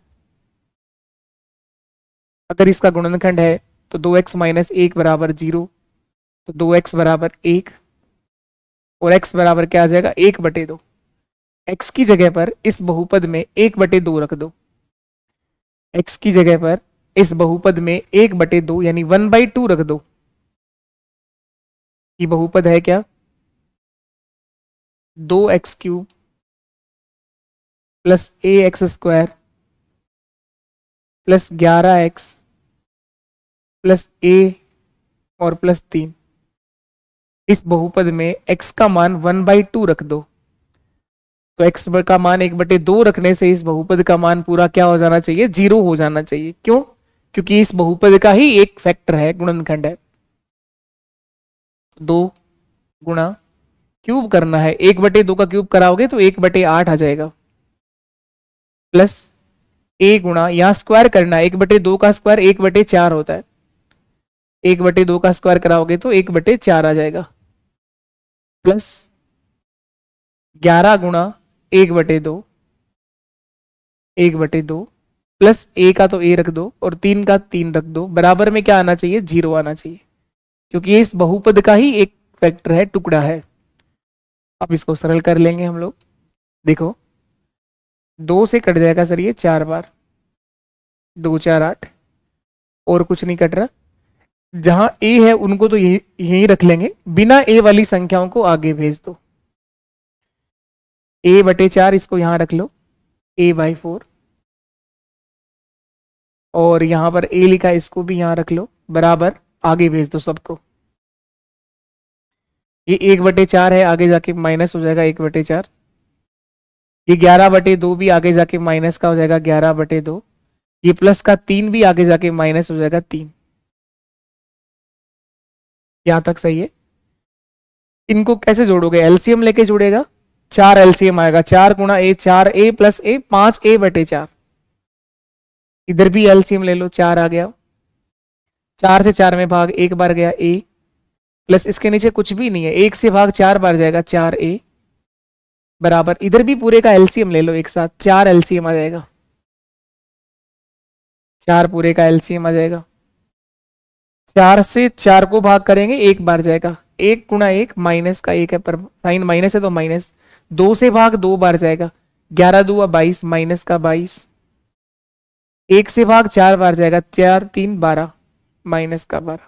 Speaker 1: अगर इसका गुणनखंड है तो 2x-1 बराबर 0, तो 2x बराबर 1 और x बराबर क्या आ जाएगा 1/2। x की जगह पर इस बहुपद में 1/2 रख दो, x की जगह पर इस बहुपद में 1/2 यानी 1/2 रख दो। ये बहुपद है क्या 2x³ plus ax² plus 11x plus a और प्लस 3। इस बहुपद में x का मान 1/2 रख दो, तो x का मान 1/2 रखने से इस बहुपद का मान पूरा क्या हो जाना चाहिए 0 हो जाना चाहिए। क्यों? क्योंकि इस बहुपद का ही एक फैक्टर है, गुणनखंड है। 2 गुणा क्यूब करना है, 1/2 का क्यूब कराओगे तो 1/8 आ जाएगा, प्लस a गुणा यहां स्क्वायर करना है, 1/2 का स्क्वायर 1/4 होता है, 1/2 का स्क्वायर कराओगे तो 1/4 आ जाएगा, प्लस 11 गुणा 1/2 प्लस a का तो a रख दो और 3 का 3 रख दो, बराबर में क्या आना चाहिए 0 आना चाहिए, क्योंकि ये इस बहुपद का ही एक फैक्टर है, टुकड़ा है। अब इसको सरल कर लेंगे हम लोग। देखो 2 से कट जाएगा सर ये 4 बार, 2 4 8 और कुछ नहीं कट रहा। जहां a है उनको तो यही रख लेंगे, बिना a वाली संख्याओं को आगे भेज दो। a/4 इसको यहां रख लो, a/4 और यहां पर a लिखा है इसको भी यहां रख लो, बराबर आगे भेज दो सबको। ये 1/4 है, आगे जाके माइनस हो जाएगा 1/4। ये 11/2 भी आगे जाके माइनस का हो जाएगा 11/2। ये प्लस का 3 भी आगे जाके माइनस हो जाएगा 3। यहां तक सही है। इनको कैसे जोड़ोगे, एलसीएम लेके जोड़ेगा, 4 एलसीएम आएगा, 4 गुणा a 4a plus a 5a/4। इधर भी एलसीएम ले लो, 4 आ गया, 4 से 4 में भाग 1 बार गया a, प्लस इसके नीचे कुछ भी नहीं है, 1 से भाग 4 बार जाएगा 4a, बराबर इधर भी पूरे का एलसीएम ले लो एक साथ, 4 एलसीएम आ जाएगा, 4 पूरे का एलसीएम आ जाएगा। 4 से 4 को भाग करेंगे 1 बार जाएगा, 1 गुणा 1 माइनस का 1 है पर साइन माइनस है तो माइनस, 2 से भाग 2 बार जाएगा, 11 2 22 माइनस का 22, 1 से भाग 4 बार जाएगा, 4 3 12 माइनस का 12।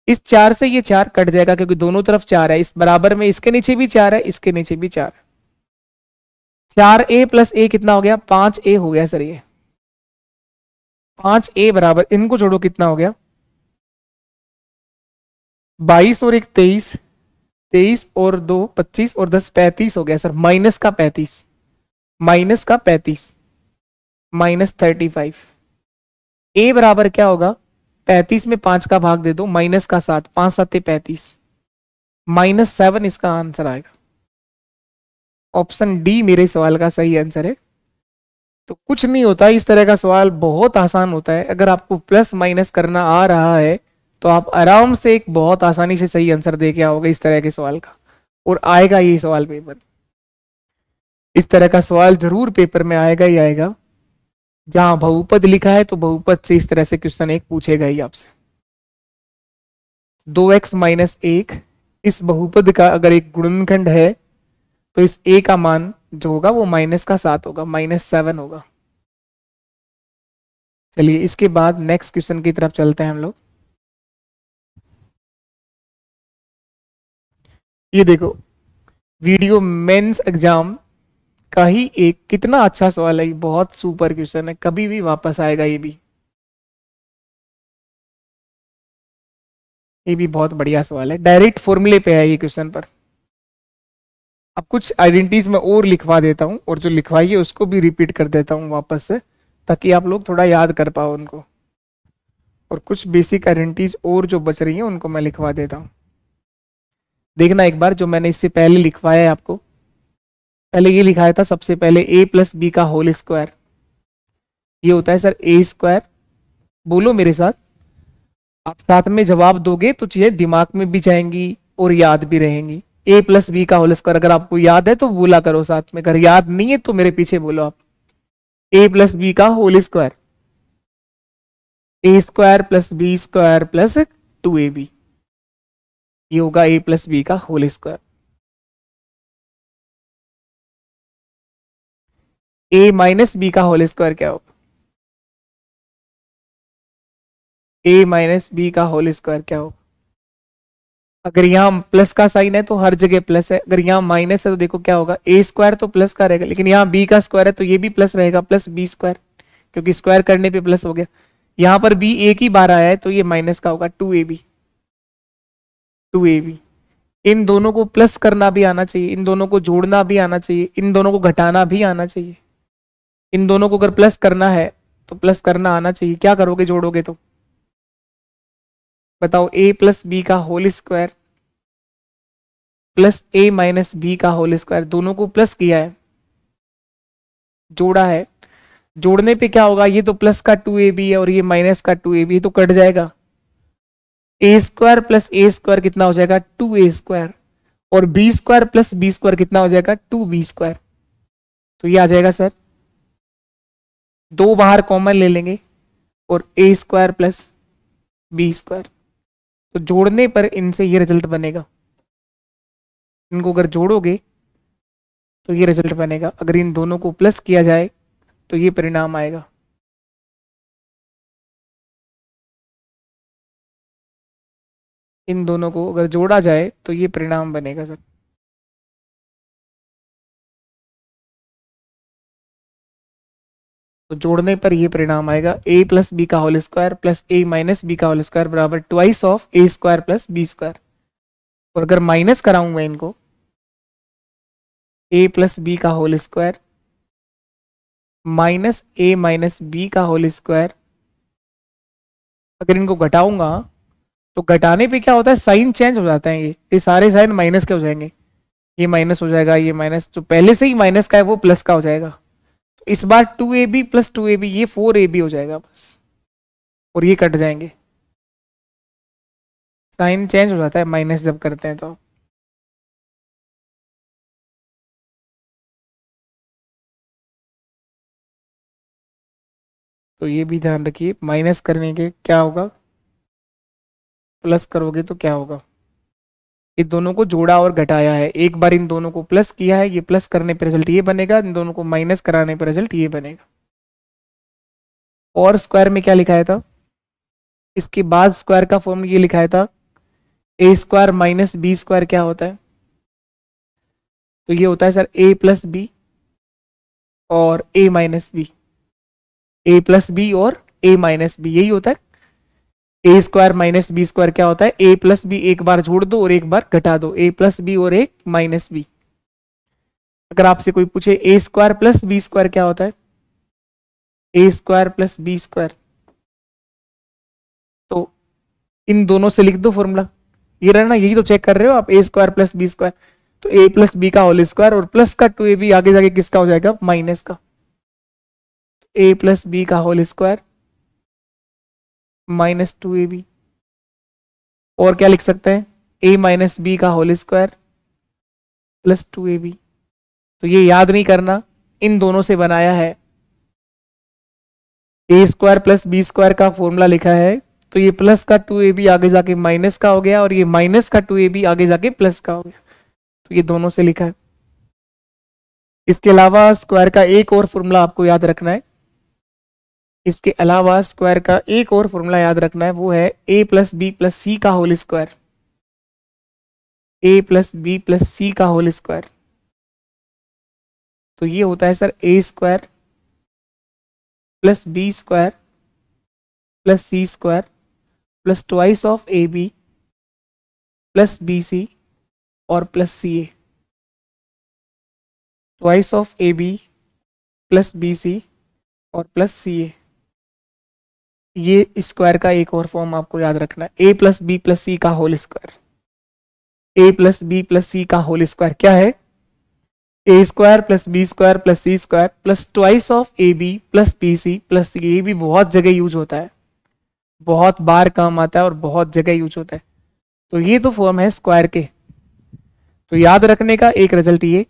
Speaker 1: इस 4 से ये 4 कट जाएगा क्योंकि दोनों तरफ 4 है, इस बराबर में इसके नीचे भी 4 है, इसके नीचे भी 4 है। 4a प्लस a कितना हो गया 5a हो गया सर, ये 5a बराबर, इनको जोड़ो कितना हो गया 22 और 1 23, 23 और 2 25 और 10 35 हो गया सर, माइनस का 35 माइनस 35। a बराबर क्या होगा 35 में 5 का भाग दे दो, माइनस का 7, 5 7 35, -7 इसका आंसर आएगा। ऑप्शन डी मेरे सवाल का सही आंसर है। तो कुछ नहीं होता, इस तरह का सवाल बहुत आसान होता है। अगर आपको प्लस माइनस करना आ रहा है तो आप आराम से एक बहुत आसानी से सही आंसर दे के आओगे इस तरह के सवाल का, और आएगा ये सवाल पेपर। इस तरह का सवाल जरूर पेपर में आएगा ही आएगा। जहां बहुपद लिखा है तो बहुपद से इस तरह से क्वेश्चन एक पूछेगा ही आपसे। 2x-1 इस बहुपद का अगर एक गुणनखंड है तो इस a का मान जो होगा वो -7 होगा, -7 होगा। चलिए इसके बाद नेक्स्ट क्वेश्चन की तरफ चलते हैं हम लोग। ये देखो वीडियो मेंस एग्जाम का ही एक कितना अच्छा सवाल है, बहुत सुपर क्वेश्चन है, कभी भी वापस आएगा ये भी बहुत बढ़िया सवाल है। डायरेक्ट फॉर्मूले पे है ये क्वेश्चन पर। अब कुछ आइडेंटिटीज में और लिखवा देता हूं, और जो लिखवाई है उसको भी रिपीट कर देता हूं वापस से, ताकि आप लोग थोड़ा याद कर पाओ उनको। और कुछ बेसिक आइडेंटिटीज और जो बच रही हैं उनको मैं लिखवा देता हूं। देखना एक बार जो मैंने इससे पहले लिखवाया है आपको। पहले ये लिखाया था सबसे पहले a + b का होल स्क्वायर, ये होता है सर a²। बोलो मेरे साथ, आप साथ में जवाब दोगे तो चीजें दिमाग में भी जाएंगी और याद भी रहेंगी। a + b का होल स्क्वायर अगर आपको याद है तो बोला करो साथ में, अगर याद नहीं है तो मेरे पीछे बोलो आप। ए प्लस बी का whole square, A square plus B square plus 2ab, ये होगा ए प्लस बी का whole square. A minus B का होल स्क्वायर क्या होगा, ए माइनस बी का होल स्क्वायर क्या होगा। अगर यहाँ प्लस का साइन है तो हर जगह प्लस है, अगर यहाँ माइनस है तो देखो क्या होगा, ए स्क्वायर तो प्लस का रहेगा, लेकिन यहाँ बी का स्क्वायर है तो ये भी प्लस रहेगा, प्लस बी स्क्वायर, क्योंकि स्क्वायर करने पे प्लस हो गया। यहाँ पर बी एक ही बार आया है तो ये माइनस का होगा, 2ab, 2ab। इन दोनों को प्लस करना भी आना चाहिए, इन दोनों को जोड़ना भी आना चाहिए, इन दोनों को घटाना भी आना चाहिए। इन दोनों को अगर प्लस करना है तो प्लस करना आना चाहिए। क्या करोगे जोड़ोगे तो बताओ, ए प्लस बी का whole square plus A minus B का होल स्क्वायर, दोनों को प्लस किया है, जोड़ा है। जोड़ने पे क्या होगा, ये तो प्लस का 2ab है और ये माइनस का 2ab, तो कट जाएगा। A square plus A square कितना हो जाएगा, 2a स्क्वायर, और B square plus B square कितना हो जाएगा, 2b स्क्वायर। तो ये आ जाएगा सर, दो बाहर कॉमन ले लेंगे और ए स्क्वायर प्लस बी स्क्वायर, तो जोड़ने पर इनसे ये रिजल्ट बनेगा। इनको अगर जोड़ोगे तो ये रिजल्ट बनेगा, अगर इन दोनों को प्लस किया जाए तो ये परिणाम आएगा। इन दोनों को अगर जोड़ा जाए तो ये परिणाम बनेगा सर। तो जोड़ने पर ये परिणाम आएगा, ए प्लस बी का whole square plus A minus B का होल स्क्वायर बराबर twice of A square plus B square. और अगर माइनस कराऊं मैं इनको, ए प्लस बी का whole square minus A minus B का होल स्क्वायर, अगर इनको घटाऊंगा तो घटाने पे क्या होता है, साइन चेंज हो जाता है, ये सारे साइन माइनस के हो जाएंगे, ये माइनस हो जाएगा, ये माइनस, तो पहले से ही माइनस का है वो प्लस का हो जाएगा। तो इस बार 2ab प्लस 2ab ये 4ab हो जाएगा बस, और ये कट जाएंगे, साइन चेंज हो जाता है माइनस जब करते हैं तो ये भी ध्यान रखिए, माइनस करने के क्या होगा, प्लस करोगे तो क्या होगा। इन दोनों को जोड़ा और घटाया है, एक बार इन दोनों को प्लस किया है, ये प्लस करने पर रिजल्ट ये बनेगा, इन दोनों को माइनस कराने पर रिजल्ट ये बनेगा। और स्क्वायर में क्या लिखाया था, इसके बाद स्क्वायर का फॉर्म ये लिखाया था, A square minus B square क्या होता है, तो ये होता है सर ए प्लस बी और ए माइनस बी, ए प्लस बी और ए माइनस बी, यही होता है। A square minus B square क्या होता है, ए प्लस बी एक बार जोड़ दो और एक बार घटा दो, ए प्लस बी और एक माइनस बी। अगर आपसे कोई पूछे ए स्क्वायर प्लस बी स्क्वायर क्या होता है, A square plus B square, तो इन दोनों से लिख दो फॉर्मूला, ये रहना, यही तो चेक कर रहे हो आप, ए स्क्वायर प्लस बी स्क्वायर, तो ए प्लस बी का होल स्क्वायर और प्लस का 2ab आगे जाके किसका हो जाएगा, माइनस का, ए प्लस बी का होल स्क्वायर माइनस 2ab। और क्या लिख सकते हैं, ए माइनस बी का होल स्क्वायर प्लस 2ab। तो ये याद नहीं करना, इन दोनों से बनाया है, A square plus B square का फॉर्मूला लिखा है, तो ये प्लस का 2ab आगे जाके माइनस का हो गया और ये माइनस का 2ab आगे जाके प्लस का हो गया, तो ये दोनों से लिखा है। इसके अलावा स्क्वायर का एक और फॉर्मूला आपको याद रखना है, इसके अलावा स्क्वायर का एक और फॉर्मूला याद रखना है, वो है A plus B plus C का whole square, A plus B plus C का होल स्क्वायर, तो ये होता है sir A square plus B square plus C square plus twice of A B plus B C और plus C A, twice of A B plus B C और plus C ए। ये square का एक और फॉर्म आपको याद रखना है, A plus B plus C का whole square, A plus B plus C का होल स्क्वायर क्या है, A square plus B square plus C square plus twice of A B plus B C plus C. ये भी बहुत जगह use होता है, बहुत बार काम आता है और बहुत जगह यूज होता है। तो ये तो फॉर्म है स्क्वायर के। तो याद रखने का एक रिजल्ट ये,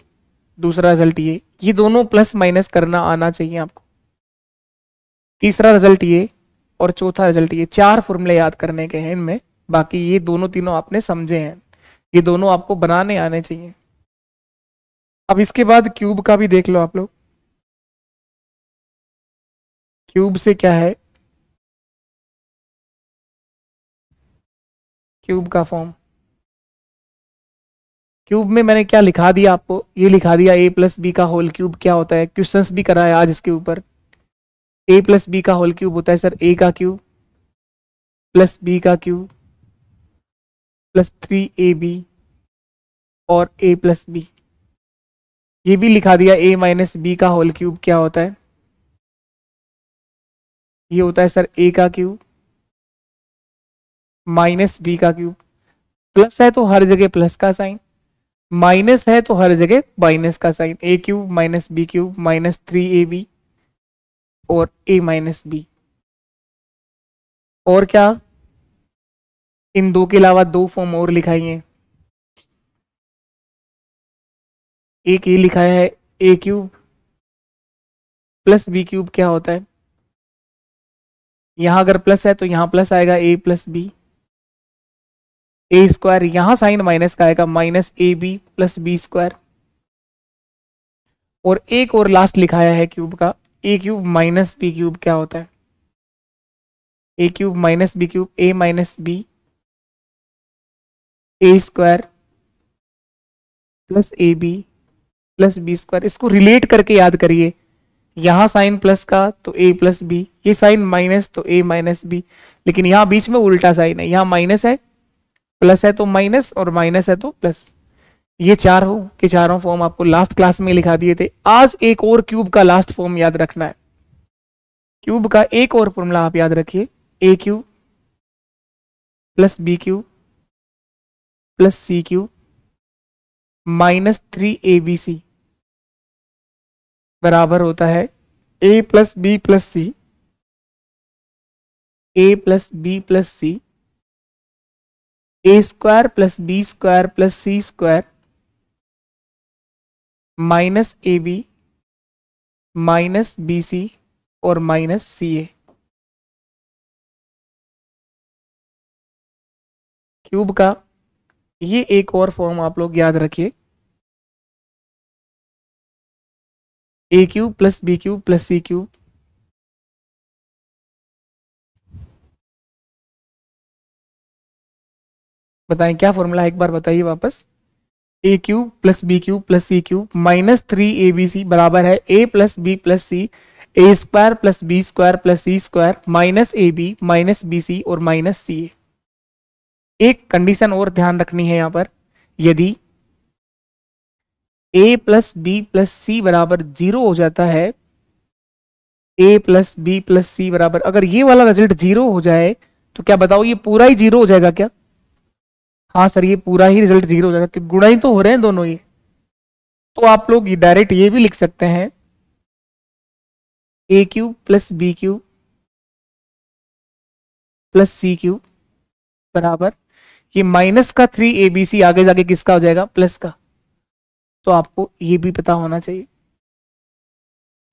Speaker 1: दूसरा रिजल्ट ये दोनों प्लस माइनस करना आना चाहिए आपको। तीसरा रिजल्ट ये और चौथा रिजल्ट ये। 4 फॉर्मूले याद करने के हैं इनमें, बाकी ये दोनों तीनों आपने समझे हैं, ये दोनों आपको बनाने आने चाहिए। अब इसके बाद क्यूब का भी देख लो आप लोग। क्यूब से क्या है, क्यूब का फॉर्म, क्यूब में मैंने क्या लिखा दिया आपको, ये लिखा दिया ए प्लस बी का होल क्यूब क्या होता है। क्वेश्चंस भी कराया आज इसके ऊपर। ए प्लस बी का होल क्यूब होता है सर ए का क्यूब प्लस बी का क्यूब प्लस 3ab और a प्लस बी। ये भी लिखा दिया a माइनस बी का होल क्यूब क्या होता है, ये होता है सर a का क्यूब माइनस बी का क्यूब। प्लस है तो हर जगह प्लस का साइन, माइनस है तो हर जगह माइनस का sign. a cube minus B cube minus 3ab और a माइनस बी। और क्या, इन दो के अलावा 2 फॉर्म और लिखाई हैं। एक ये लिखा है a cube plus B cube क्या होता है, यहां अगर प्लस है तो यहां प्लस आएगा a plus B, A square यहां साइन माइनस का आएगा minus A B plus B square. और एक और लास्ट लिखाया है क्यूब का, A cube minus B cube क्या होता है, A cube minus B cube A minus B A square plus A B plus B square. इसको रिलेट करके याद करिए, यहां साइन प्लस का तो a प्लस बी, ये साइन माइनस तो a माइनस बी, लेकिन यहां बीच में उल्टा साइन है, यहां माइनस है प्लस है तो माइनस और माइनस है तो प्लस। ये चारों के चारों फॉर्म आपको लास्ट क्लास में लिखा दिए थे। आज एक और क्यूब का लास्ट फॉर्म याद रखना है। क्यूब का एक और फॉर्मूला आप याद रखिए, A cube plus B cube plus C cube minus 3abc बराबर होता है a plus B plus C, A plus B plus C, A square plus B square plus C square minus A B minus B C और minus C ए। Cube का ये एक और form आप लोग याद रखिए, A cube plus B cube plus C cube बताएं क्या फॉर्मूला है, एक बार बताइए वापस। A cube plus B cube plus C cube minus 3abc बराबर है a plus B plus C A square plus B square plus C square minus A B minus B C और माइनस सी ए। एक condition और ध्यान रखनी है यहां पर, यदि a प्लस बी प्लस सी बराबर 0 हो जाता है, a प्लस बी प्लस सी बराबर, अगर ये वाला रिजल्ट 0 हो जाए तो क्या बताओ ये पूरा ही 0 हो जाएगा क्या? हाँ सर ये पूरा ही रिजल्ट 0 हो जाएगा क्योंकि गुणा ही तो हो रहे हैं दोनों ये। तो आप लोग डायरेक्ट ये भी लिख सकते हैं, A cube plus B cube plus C cube बराबर ये माइनस का 3abc आगे जाके किसका हो जाएगा, प्लस का। तो आपको ये भी पता होना चाहिए।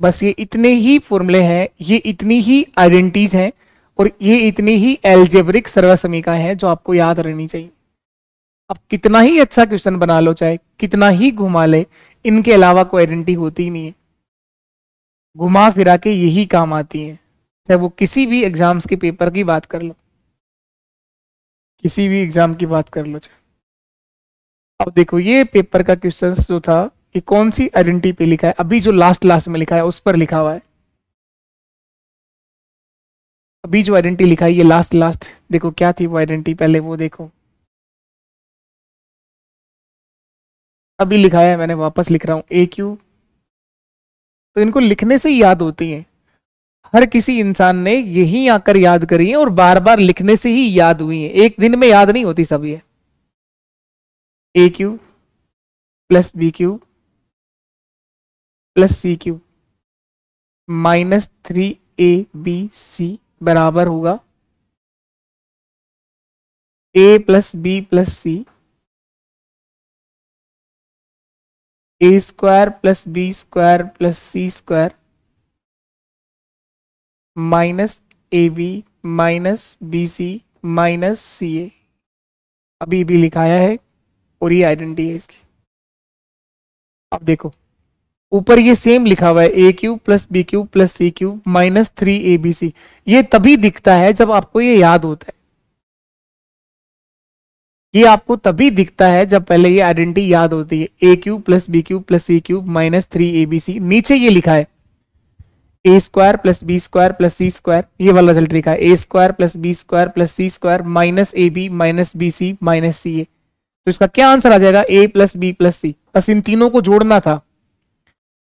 Speaker 1: बस ये इतने ही फॉर्मूले हैं, ये इतनी ही आइडेंटिटीज हैं और ये इतनी ही एल्जेब्रिक सर्वसमीकाएं हैं जो आपको याद रहनी चाहिए। अब कितना ही अच्छा क्वेश्चन बना लो, चाहे कितना ही घुमा ले, इनके अलावा कोई आइडेंटिटी होती ही नहीं है। घुमा फिरा के यही काम आती है, चाहे वो किसी भी एग्जाम्स के पेपर की बात कर लो, किसी भी एग्जाम की बात कर लो। अब देखो ये पेपर का क्वेश्चन जो था ये कौन सी आइडेंटिटी पे लिखा है, अभी जो लास्ट लास्ट में लिखा है उस पर लिखा हुआ है। अभी जो आइडेंटिटी लिखा है ये लास्ट लास्ट, देखो क्या थी वो आइडेंटिटी, पहले वो देखो। अभी लिखा है मैंने, वापस लिख रहा हूं ए क्यू। तो इनको लिखने से ही याद होती हैं, हर किसी इंसान ने यही आकर याद करी है और बार बार लिखने से ही याद हुई है, एक दिन में याद नहीं होती सब ये। A cube plus B cube plus C cube minus 3abc बराबर होगा A plus B plus C A square plus B square plus C square minus A B minus B C minus C A, अभी भी लिखाया है और ये identity है इसकी। अब देखो ऊपर ये सेम लिखा हुआ है A cube plus B cube plus C cube minus 3 ABC। ये तभी दिखता है जब आपको ये याद होता है, ये आपको तभी दिखता है जब पहले ये आइडेंटिटी याद होती है। A cube plus B cube plus C cube minus 3 ABC, नीचे ये लिखा है A square plus B square plus C square, ये वाला रिजल्ट लिखा है A square plus B square plus C square minus A B minus B C minus C A. तो इसका क्या आंसर आ जाएगा, A plus B plus C. बस इन तीनों को जोड़ना था,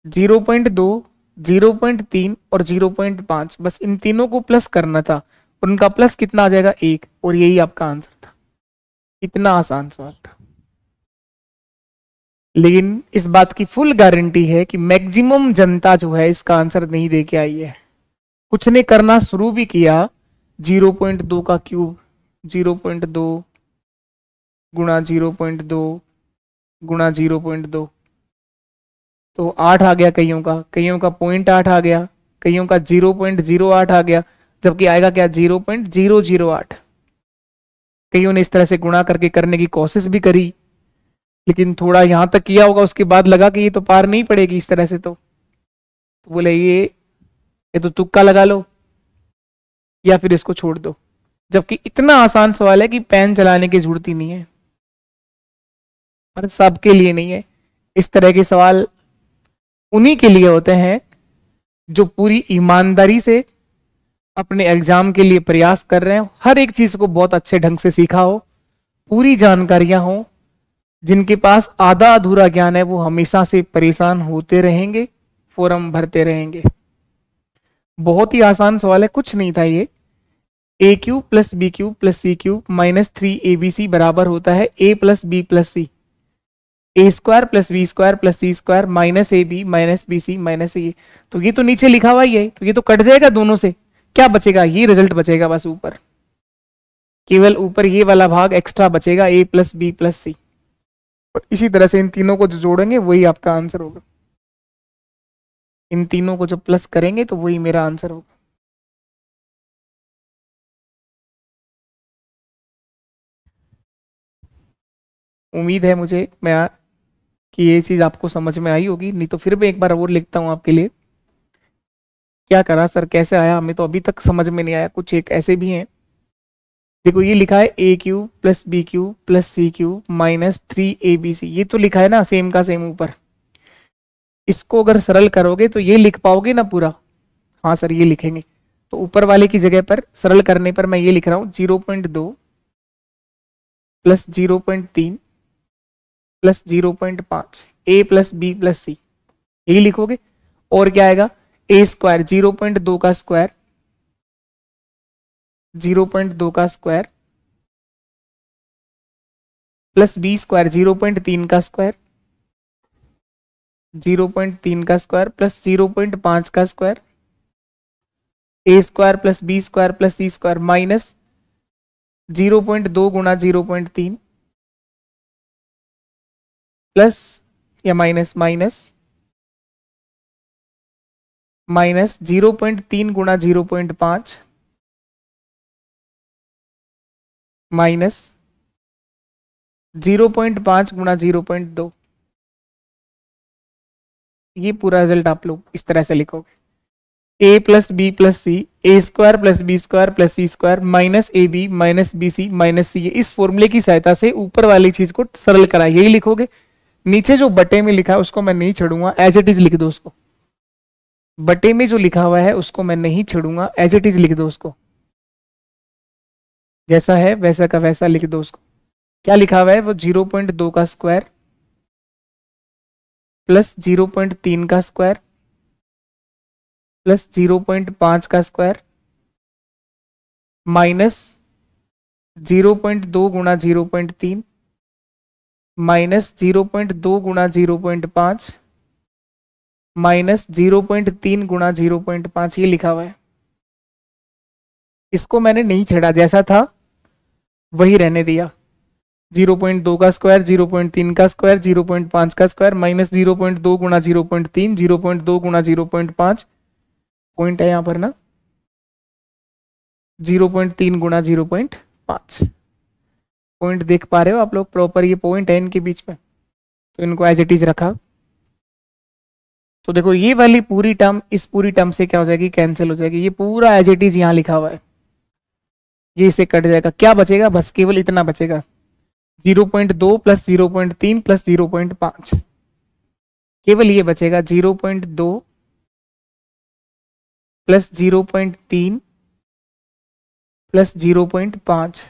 Speaker 1: 0.2 0.3 और 0.5, बस इन तीनों को प्लस करना था और उनका प्लस कितना आ जाएगा 1, और यही आपका आंसर था। इतना आसान सवाल था, लेकिन इस बात की फुल गारंटी है कि मैक्सिमम जनता जो है इसका आंसर नहीं दे के आई है। कुछ ने करना शुरू भी किया, 0.2 का क्यूब 0.2 गुणा 0.2 गुणा 0.2, तो 8 आ गया कईयों का 0.8 आ गया, कईयों का 0.08 आ गया, जबकि आएगा क्या 0.008। कईयों ने इस तरह से गुणा करके करने की कोशिश भी करी, लेकिन थोड़ा यहां तक किया होगा, उसके बाद लगा कि ये तो पार नहीं पड़ेगी इस तरह से, तो बोले ये तो तुक्का लगा लो या फिर इसको छोड़ दो। जबकि इतना आसान सवाल है कि पेन चलाने की जरूरत ही नहीं है, पर सबके लिए नहीं है। इस तरह के सवाल उन्हीं के लिए होते हैं जो पूरी ईमानदारी से अपने एग्जाम के लिए प्रयास कर रहे हो, हर एक चीज को बहुत अच्छे ढंग से सीखा हो, पूरी जानकारियां हो। जिनके पास आधा अधूरा ज्ञान है वो हमेशा से परेशान होते रहेंगे, फॉर्म भरते रहेंगे। बहुत ही आसान सवाल है, कुछ नहीं था ये। A cube plus B cube plus C cube minus 3 ABC बराबर होता है A plus B plus C, A square plus B square plus C square minus A B minus B C minus A. तो ये तो नीचे लिखा हुआ ही है, तो ये तो कट जाएगा दोनों से, क्या बचेगा, ये रिजल्ट बचेगा बस ऊपर, केवल ऊपर ये वाला भाग एक्स्ट्रा बचेगा ए प्लस बी प्लस सी। और इसी तरह से इन तीनों को जो जोड़ेंगे वही आपका आंसर होगा, इन तीनों को जो प्लस करेंगे तो वही मेरा आंसर होगा। उम्मीद है मुझे कि ये चीज आपको समझ में आई होगी, नहीं तो फिर भी एक बार और लिखता हूं आपके लिए। क्या करा सर, कैसे आया, हमें तो अभी तक समझ में नहीं आया। कुछ एक ऐसे भी हैं, देखो ये लिखा है A cube plus B cube plus C cube minus 3 ABC, ये तो लिखा है ना सेम का सेम ऊपर। इसको अगर सरल करोगे तो ये लिख पाओगे ना पूरा, हाँ सर ये लिखेंगे। तो ऊपर वाले की जगह पर सरल करने पर मैं ये लिख रहा हूं 0.2 प्लस 0.3 प्लस 0.5 ए प्लस बी प्लस सी, यही लिखोगे। और क्या आएगा, ए स्क्वायर 0.2 का स्क्वायर 0.2 का स्क्वायर प्लस बी स्क्वायर 0.3 का स्क्वायर 0.3 का स्क्वायर प्लस 0.5 का square, A square plus B square plus C square minus 0.2 गुणा 0.3 प्लस या माइनस माइनस माइनस 0.3 गुणा 0.5 माइनस 0.5 गुणा 0.2। ये पूरा रिजल्ट आप लोग इस तरह से लिखोगे, A plus B plus C, A square plus B square plus C square minus A B minus B C minus C. इस फॉर्मूले की सहायता से ऊपर वाली चीज को सरल करा, यही लिखोगे। नीचे जो बटे में लिखा है उसको मैं नहीं छेड़ूंगा, एज इट इज लिख दो उसको। बटे में जो लिखा हुआ है उसको मैं नहीं छेड़ूंगा, एज इट इज लिख दो उसको, जैसा है वैसा का वैसा लिख दो उसको। क्या लिखा हुआ है वो 0.2 का स्क्वायर प्लस 0.3 का स्क्वायर प्लस 0.5 का स्क्वायर माइनस 0.2 गुणा 0.3 माइनस 0.2 गुणा 0.5 माइनस 0.3 गुणा 0.5, ये लिखा हुआ है। इसको मैंने नहीं छेड़ा, जैसा था वही रहने दिया। 0.2 का स्क्वायर 0.3 का स्क्वायर 0.5 का स्क्वायर माइनस 0.2 गुणा 0.3 0.2 गुणा 0.5, पॉइंट है यहाँ पर ना, 0.3 गुणा 0.5। पॉइंट देख पा रहे हो आप लोग प्रॉपर, ये पॉइंट है इनके बीच में, तो इनको एज इट इज रखा। तो देखो ये वाली पूरी टर्म इस पूरी टर्म से क्या हो जाएगी, कैंसिल हो जाएगी। ये पूरा एज इट इज यहाँ लिखा हुआ है, ये इसे कट जाएगा। क्या बचेगा, बस केवल इतना बचेगा, 0.2 प्लस 0.3 प्लस 0.5, केवल ये बचेगा 0.2 प्लस 0.3 प्लस 0.5,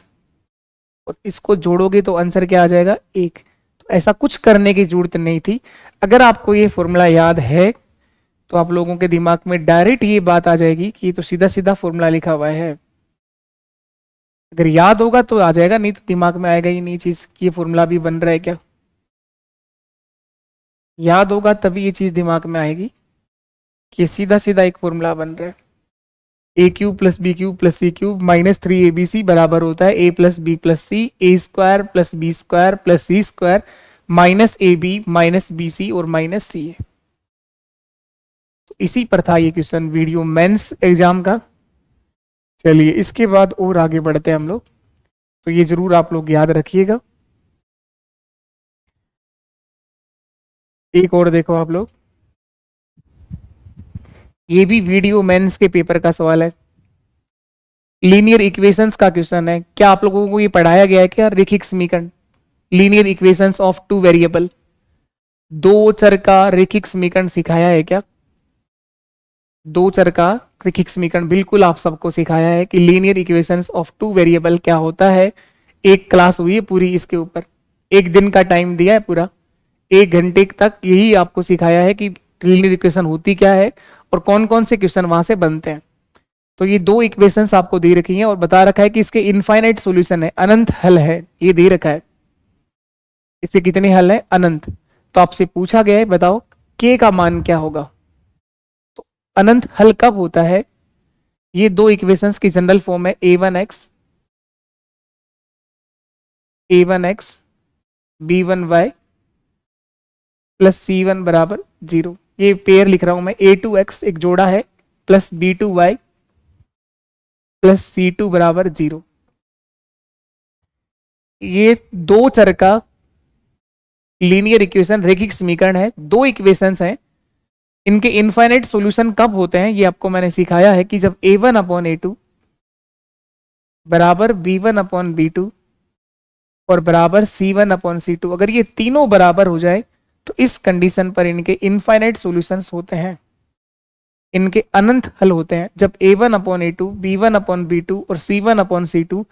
Speaker 1: और इसको जोड़ोगे तो आंसर क्या आ जाएगा, 1। तो ऐसा कुछ करने की जरूरत नहीं थी। अगर आपको ये फॉर्मूला याद है तो आप लोगों के दिमाग में डायरेक्ट ये बात आ जाएगी कि ये तो सीधा सीधा फॉर्मूला लिखा हुआ है। अगर याद होगा तो आ जाएगा, नहीं तो दिमाग में आएगा ही नहीं चीज कि ये फॉर्मूला भी बन रहा है क्या। याद होगा तभी ये चीज दिमाग में आएगी कि सीधा सीधा एक फॉर्मूला बन रहा है। A cube plus B cube plus C cube minus 3abc बराबर होता है A plus B plus C, A square plus B square plus C square minus A B minus B C और माइनस सी ए। तो इसी पर था ये question video mains exam का। चलिए इसके बाद और आगे बढ़ते हैं हम लोग, तो ये जरूर आप लोग याद रखिएगा। एक और देखो आप लोग, ये भी वीडियो मेंस के पेपर का सवाल है, लीनियर इक्वेशंस का क्वेश्चन है। क्या आप लोगों को ये पढ़ाया गया है क्या, रैखिक समीकरण, linear equations of two variable, दो चर का रैखिक समीकरण सिखाया है क्या? दो चर का रैखिक समीकरण बिल्कुल आप सबको सिखाया है कि linear equations of two variable क्या होता है। एक क्लास हुई है पूरी इसके ऊपर, एक दिन का टाइम दिया है पूरा, 1 घंटे तक यही आपको सिखाया है कि लीनियर इक्वेशन होती क्या है और कौन कौन से क्वेश्चन वहां से बनते हैं। तो ये दो इक्वेशंस आपको दे रखी हैं और बता रखा है कि इसके इनफाइनाइट सॉल्यूशन है, अनंत हल है, ये दे रखा है। इससे कितने हल है, अनंत। तो आपसे पूछा गया है बताओ के का मान क्या होगा। तो अनंत हल कब होता है, ये दो इक्वेशंस की जनरल फॉर्म है a1x b1y प्लस c1 बराबर 0। ये पेयर लिख रहा हूं मैं, a2x एक जोड़ा है प्लस b2y प्लस c2 बराबर 0। ये दो चर का लीनियर इक्वेशन रैखिक समीकरण है, दो इक्वेशंस हैं। इनके इनफाइनाइट सॉल्यूशन कब होते हैं ये आपको मैंने सिखाया है कि जब a1 अपॉन a2 बराबर b1 अपॉन b2 और बराबर c1 अपॉन c2, अगर ये तीनों बराबर हो जाए तो इस कंडीशन पर इनके इनफाइनाइट सॉल्यूशंस होते हैं, इनके अनंत हल होते हैं। जब a1 upon a2, b1 upon b2 और c1 अपॉन c2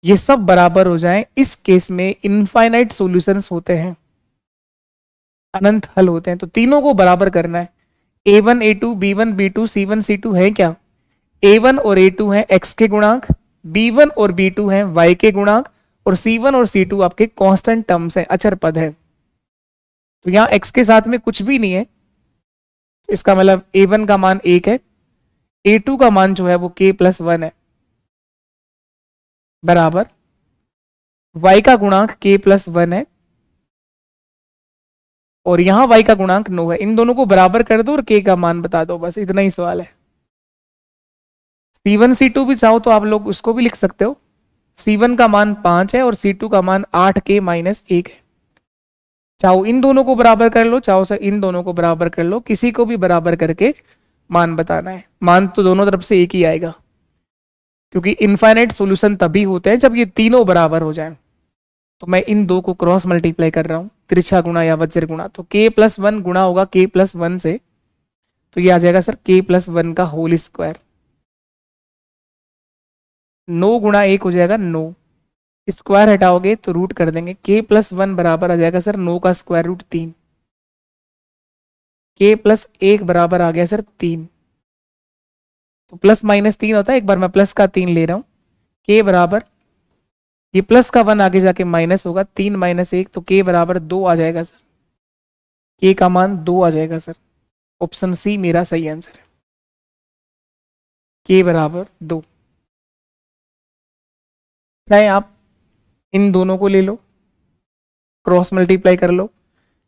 Speaker 1: ये सब बराबर हो जाएं, इस केस में इनफाइनाइट सॉल्यूशंस होते हैं, अनंत हल होते हैं। तो तीनों को बराबर करना है, a1 a2 b1 b2 c1 c2 है क्या, a1 और a2 हैं x के गुणांक, b1 और b2 हैं y के गुणांक और c1 और c2 आपके कांस्टेंट टर्म्स हैं, अचर पद है। तो यहां x के साथ में कुछ भी नहीं है, तो इसका मतलब a1 का मान 1 है, a2 का मान जो है वो k प्लस 1 है, बराबर y का गुणांक k प्लस 1 है और यहां y का गुणांक 9 है। इन दोनों को बराबर कर दो और k का मान बता दो, बस इतना ही सवाल है। c1 c2 भी चाहो तो आप लोग उसको भी लिख सकते हो, c1 का मान 5 है और c2 का मान 8k माइनस 1 है। चाहो इन दोनों को बराबर कर लो, चाहो सर इन दोनों को बराबर कर लो, किसी को भी बराबर करके मान बताना है। मान तो दोनों तरफ से एक ही आएगा, क्योंकि इनफाइनाइट सॉल्यूशन तभी होते हैं जब ये तीनों बराबर हो जाएं। तो मैं इन दो को क्रॉस मल्टीप्लाई कर रहा हूं, तिरछा गुणा या वज्र गुणा, तो k प्लस 1 गुणा होगा k प्लस 1 से, तो ये आ जाएगा सर k प्लस 1 का होल स्क्वायर। 9 गुणा 1 हो जाएगा 9, स्क्वायर हटाओगे तो रूट कर देंगे, k प्लस 1 बराबर आ जाएगा सर 9 का स्क्वायर रूट 3, k प्लस 1 बराबर आ गया सर 3। तो प्लस माइनस 3 होता है, एक बार मैं प्लस का 3 ले रहा हूं, k बराबर ये प्लस का 1 आगे जाके माइनस होगा, 3 माइनस 1 तो k बराबर 2 आ जाएगा सर, k का मान 2 आ जाएगा सर। ऑप्शन सी मेरा सही आंसर है, k बराबर 2। चाहे आप इन दोनों को ले लो क्रॉस मल्टीप्लाई कर लो,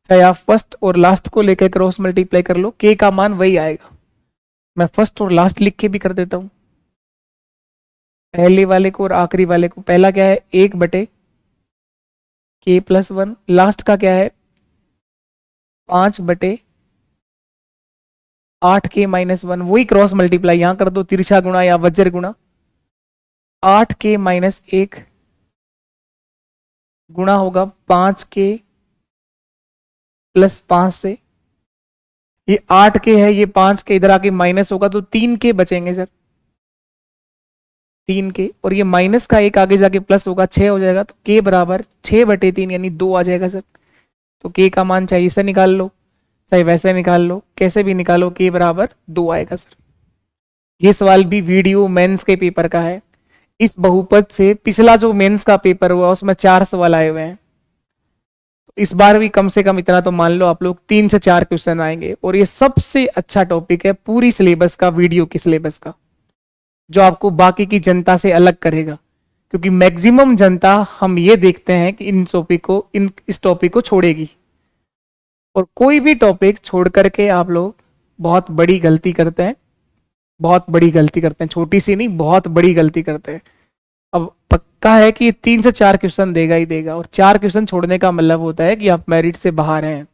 Speaker 1: चाहे आप फर्स्ट और लास्ट को लेकर क्रॉस मल्टीप्लाई कर लो, k का मान वही आएगा। मैं फर्स्ट और लास्ट लिख के भी कर देता हूं, पहले वाले को और आखिरी वाले को, पहला क्या है 1/k+1, लास्ट का क्या है 5/8k-1, वही क्रॉस मल्टीप्लाई यहां कर दो, तिरछा गुणा या वज्र गुणा 8k-1 गुणा होगा 5k+5 से, ये 8k है, ये 5k इधर आके माइनस होगा तो 3k बचेंगे सर, 3k, और ये माइनस का एक आगे जाके प्लस होगा 6 हो जाएगा, तो k बराबर 6/3 यानी 2 आ जाएगा सर। तो k का मान चाहिए इसे निकाल लो, चाहे वैसे निकाल लो, कैसे भी निकालो, k बराबर 2 आएगा सर। ये सवाल भी वीडियो मेंस के पेपर का है। इस बहुपद से पिछला जो मेंस का पेपर हुआ उसमें 4 सवाल आए हुए हैं, इस बार भी कम से कम इतना तो मान लो आप लोग 3 से 4 क्वेश्चन आएंगे, और ये सबसे अच्छा टॉपिक है पूरी सिलेबस का, वीडियो की सिलेबस का, जो आपको बाकी की जनता से अलग करेगा, क्योंकि मैक्सिमम जनता हम ये देखते हैं कि इस टॉपिक को छोड़ेगी, और कोई भी टॉपिक छोड़ करके आप लोग बहुत बड़ी गलती करते हैं, बहुत बड़ी गलती करते हैं, छोटी सी नहीं बहुत बड़ी गलती करते हैं। अब पक्का है कि 3 से 4 क्वेश्चन देगा ही देगा, और 4 क्वेश्चन छोड़ने का मतलब होता है कि आप मेरिट से बाहर हैं।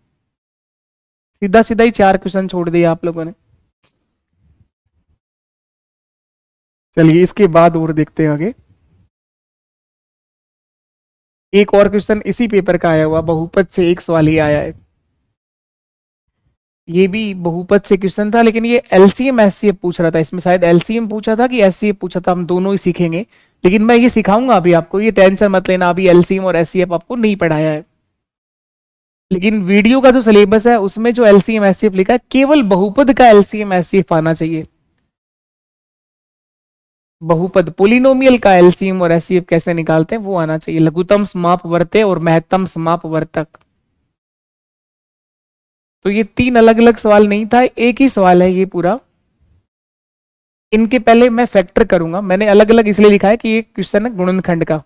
Speaker 1: सीधा सीधा ही 4 क्वेश्चन छोड़ दिए आप लोगों ने। चलिए इसके बाद और देखते हैं आगे। एक और क्वेश्चन इसी पेपर का आया हुआ, बहुपद से एक सवाल ही आया है, ये भी बहुपद से क्वेश्चन था, लेकिन ये एलसीएम एचसीएफ पूछ रहा था, इसमें शायद एलसीएम पूछा था कि एचसीएफ पूछा था, हम दोनों ही सीखेंगे, लेकिन मैं ये सिखाऊंगा अभी आपको, ये टेंशन मत लेना, अभी एलसीएम और एचसीएफ आपको नहीं पढ़ाया है। लेकिन वीडियो का जो सिलेबस है उसमें जो एलसीएम एचसीएफ लिखा है, केवल बहुपद का एलसीएम एचसीएफ आना चाहिए। बहुपद पोलिनोमियल का एलसीएम और एचसीएफ कैसे निकालते हैं वो आना चाहिए, लघुत्तम समापवर्त्य और महत्तम समापवर्तक। तो ये 3 अलग अलग सवाल नहीं था, एक ही सवाल है ये पूरा। इनके पहले मैं फैक्टर करूंगा, मैंने अलग अलग इसलिए लिखा है कि ये क्वेश्चन है गुणनखंड का,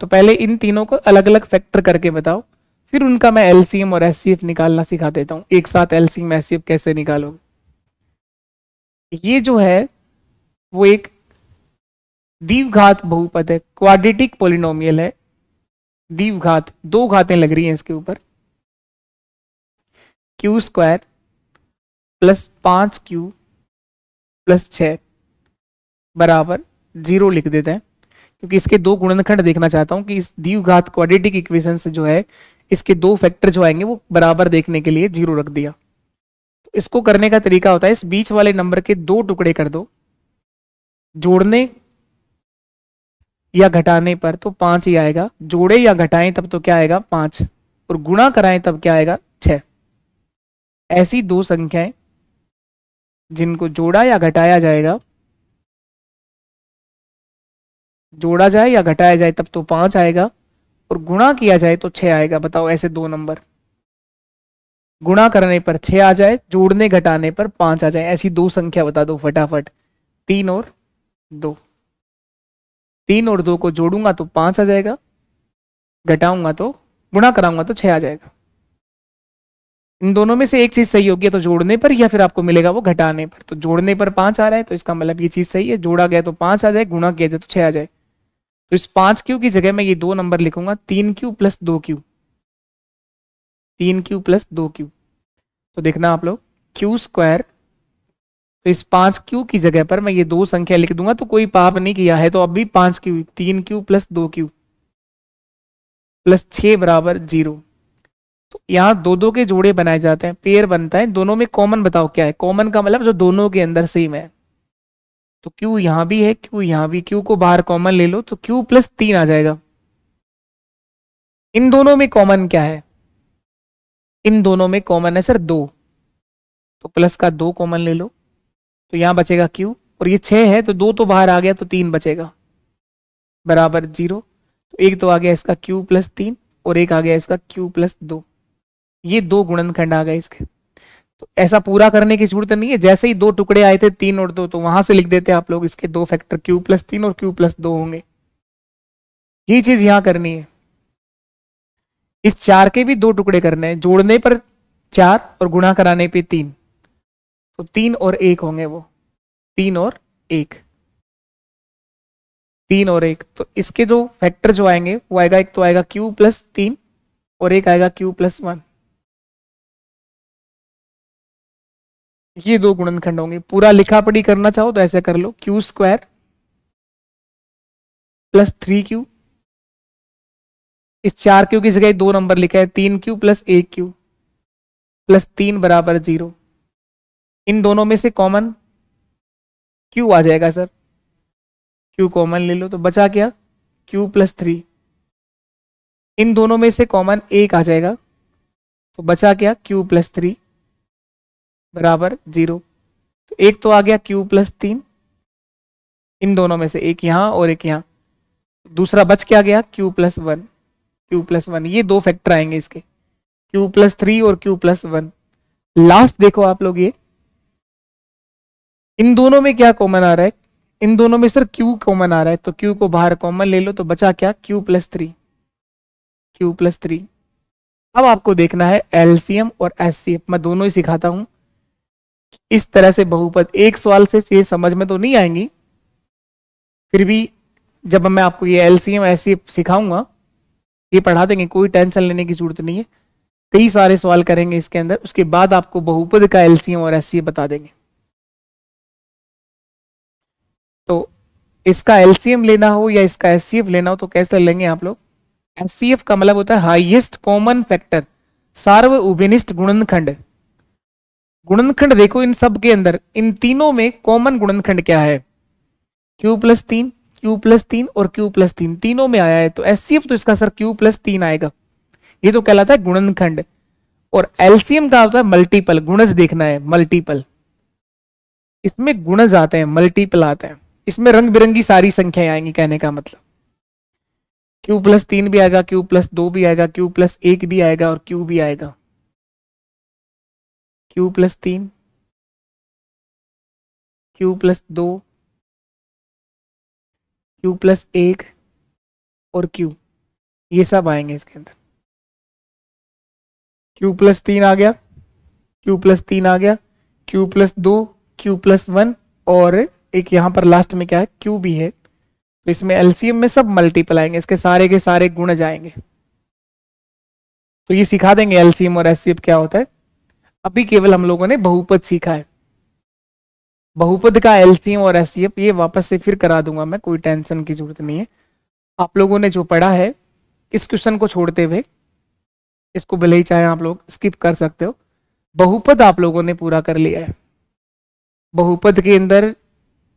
Speaker 1: तो पहले इन तीनों को अलग अलग फैक्टर करके बताओ, फिर उनका मैं एलसीएम और एचसीएफ निकालना सिखा देता हूं, एक साथ एलसीएम एचसीएफ कैसे निकालोगे। ये जो है वो एक द्विघात बहुपद है, क्वाड्रेटिक पोलिनोमियल है, द्विघात, 2 घातें लग रही हैं इसके ऊपर, q² + 5q + 6 बराबर 0 लिख देते हैं, क्योंकि इसके 2 गुणनखंड देखना चाहता हूं कि इस द्विघात क्वाड्रेटिक इक्वेशन से जो है इसके 2 फैक्टर जो आएंगे वो बराबर देखने के लिए 0 रख दिया। तो इसको करने का तरीका होता है, इस बीच वाले नंबर के 2 टुकड़े कर दो, जोड़ने या घटाने पर तो 5 ही आएगा, जोड़े या घटाएं तब तो क्या आएगा 5, और गुणा कराएं तब क्या आएगा 6। ऐसी 2 संख्याएं जिनको जोड़ा या घटाया जाएगा, जोड़ा जाए या घटाया जाए तब तो 5 आएगा, और गुणा किया जाए तो 6 आएगा। बताओ ऐसे 2 नंबर गुणा करने पर 6 आ जाए, जोड़ने घटाने पर 5 आ जाए, ऐसी 2 संख्या बता दो फटाफट। 3 और 2, 3 और 2 को जोड़ूंगा तो 5 आ जाएगा, घटाऊंगा तो गुणा कराऊंगा तो 6 आ जाएगा। इन दोनों में से एक चीज सही होगी, तो जोड़ने पर या फिर आपको मिलेगा वो घटाने पर। तो जोड़ने पर 5 आ रहा है तो इसका मतलब ये चीज सही है, जोड़ा गया तो 5 आ जाए, गुणा किया जाए तो 6 आ जाए। तो इस 5q की जगह मैं ये 2 नंबर लिखूंगा, 3q + 2q, 3q + 2q। तो देखना आप लोग q², तो इस 5q की जगह पर मैं ये 2 संख्या लिख दूंगा, तो कोई पाप नहीं किया है, तो अब भी 5q, 3q + 2q + 6 बराबर 0। तो यहाँ 2 के जोड़े बनाए जाते हैं, पेयर बनता है, दोनों में कॉमन बताओ क्या है, कॉमन का मतलब जो दोनों के अंदर सेम है। तो q यहां भी है, q यहां भी, q को बाहर कॉमन ले लो तो q + 3 आ जाएगा। इन दोनों में कॉमन क्या है, इन दोनों में कॉमन है सर 2, तो प्लस का 2 कॉमन ले लो, तो यहां बचेगा q, और ये 6 है तो 2 तो बाहर आ गया तो 3 बचेगा, बराबर 0। तो एक तो आ गया इसका q + 3 और एक आ गया इसका q + 2, ये 2 गुणनखंड आ गए इसके। तो ऐसा पूरा करने की जरूरत नहीं है, जैसे ही 2 टुकड़े आए थे 3 और 2, तो वहां से लिख देते आप लोग, इसके 2 फैक्टर q + 3 और q + 2 होंगे। ये चीज यहां करनी है। इस 4 के भी 2 टुकड़े करने हैं, जोड़ने पर 4 और गुणा कराने पे 3, तो 3 और 1 होंगे वो, 3 और 1। 3 और 1, तो इसके जो फैक्टर जो आएंगे वो आएगा, एक तो आएगा q प्लस 3 और एक आएगा q प्लस 1। ये दो गुणनखंड होंगे। पूरा लिखा पढ़ी करना चाहो तो ऐसे कर लो, q स्क्वायर प्लस 3q, इस 4q की जगह 2 नंबर लिखा है, 3q प्लस 1q प्लस 3 बराबर 0। इन दोनों में से कॉमन q आ जाएगा सर, q कॉमन ले लो तो बचा क्या, q प्लस 3। इन दोनों में से कॉमन 1 आ जाएगा तो बचा क्या, q प्लस 3 बराबर 0। तो एक तो आ गया q प्लस 3, इन दोनों में से एक यहां और एक यहां, दूसरा बच क्या गया, q प्लस 1, q प्लस 1। ये दो फैक्टर आएंगे इसके, q प्लस 3 और q प्लस 1। लास्ट देखो आप लोग, ये इन दोनों में क्या कॉमन आ रहा है, इन दोनों में सर q कॉमन आ रहा है, तो q को बाहर कॉमन ले लो तो बचा क्या, q प्लस 3, q प्लस 3। अब आपको देखना है एलसीएम और एचसीएफ, मैं दोनों ही सिखाता हूं। इस तरह से बहुपद एक सवाल से ये समझ में तो नहीं आएंगी, फिर भी जब मैं आपको ये एलसीएम एचसीएफ सिखाऊंगा, ये पढ़ा देंगे, कोई टेंशन लेने की जरूरत नहीं है। कई सारे सवाल करेंगे इसके अंदर, उसके बाद आपको बहुपद का एलसीएम और एचसीएफ बता देंगे। तो इसका एलसीएम लेना हो या इसका एचसीएफ लेना हो तो कैसे लेंगे आप लोग। एचसीएफ का मतलब होता है हाईएस्ट कॉमन फैक्टर, सार्वभौमिक गुणनखंड। गुणनखंड देखो इन सब के अंदर, इन तीनों में कॉमन गुणनखंड क्या है, q प्लस 3, q प्लस 3 और q प्लस 3 तीनों में आया है, तो एचसीएफ तो इसका सर q प्लस 3 आएगा। ये तो कहलाता है गुणनखंड। और एलसीएम का होता है मल्टीपल, गुणज देखना है, मल्टीपल। इसमें गुणज आते हैं, मल्टीपल आते हैं, इसमें रंग बिरंगी सारी संख्याएं आएंगी, कहने का मतलब q प्लस 3 भी आएगा, q प्लस 2 भी आएगा, q प्लस 1 भी आएगा और q भी आएगा। q plus 3, q plus 2, q plus 1 और q, ये सब आएंगे इसके अंदर। q प्लस 3 आ गया, q प्लस 3 आ गया, q प्लस 2, q प्लस 1 और एक यहां पर लास्ट में क्या है, q भी है। तो इसमें एलसीएम में सब मल्टीपल आएंगे, इसके सारे के सारे गुण जाएंगे। तो ये सिखा देंगे एलसीएम और एचसीएफ क्या होता है। अभी केवल हम लोगों ने बहुपद सीखा है, बहुपद का एलसीएम और एचसीएफ ये वापस से फिर करा दूंगा मैं, कोई टेंशन की जरूरत नहीं है। आप लोगों ने जो पढ़ा है इस क्वेश्चन को छोड़ते हुए, इसको भले ही चाहे आप लोग स्किप कर सकते हो, बहुपद आप लोगों ने पूरा कर लिया है। बहुपद के अंदर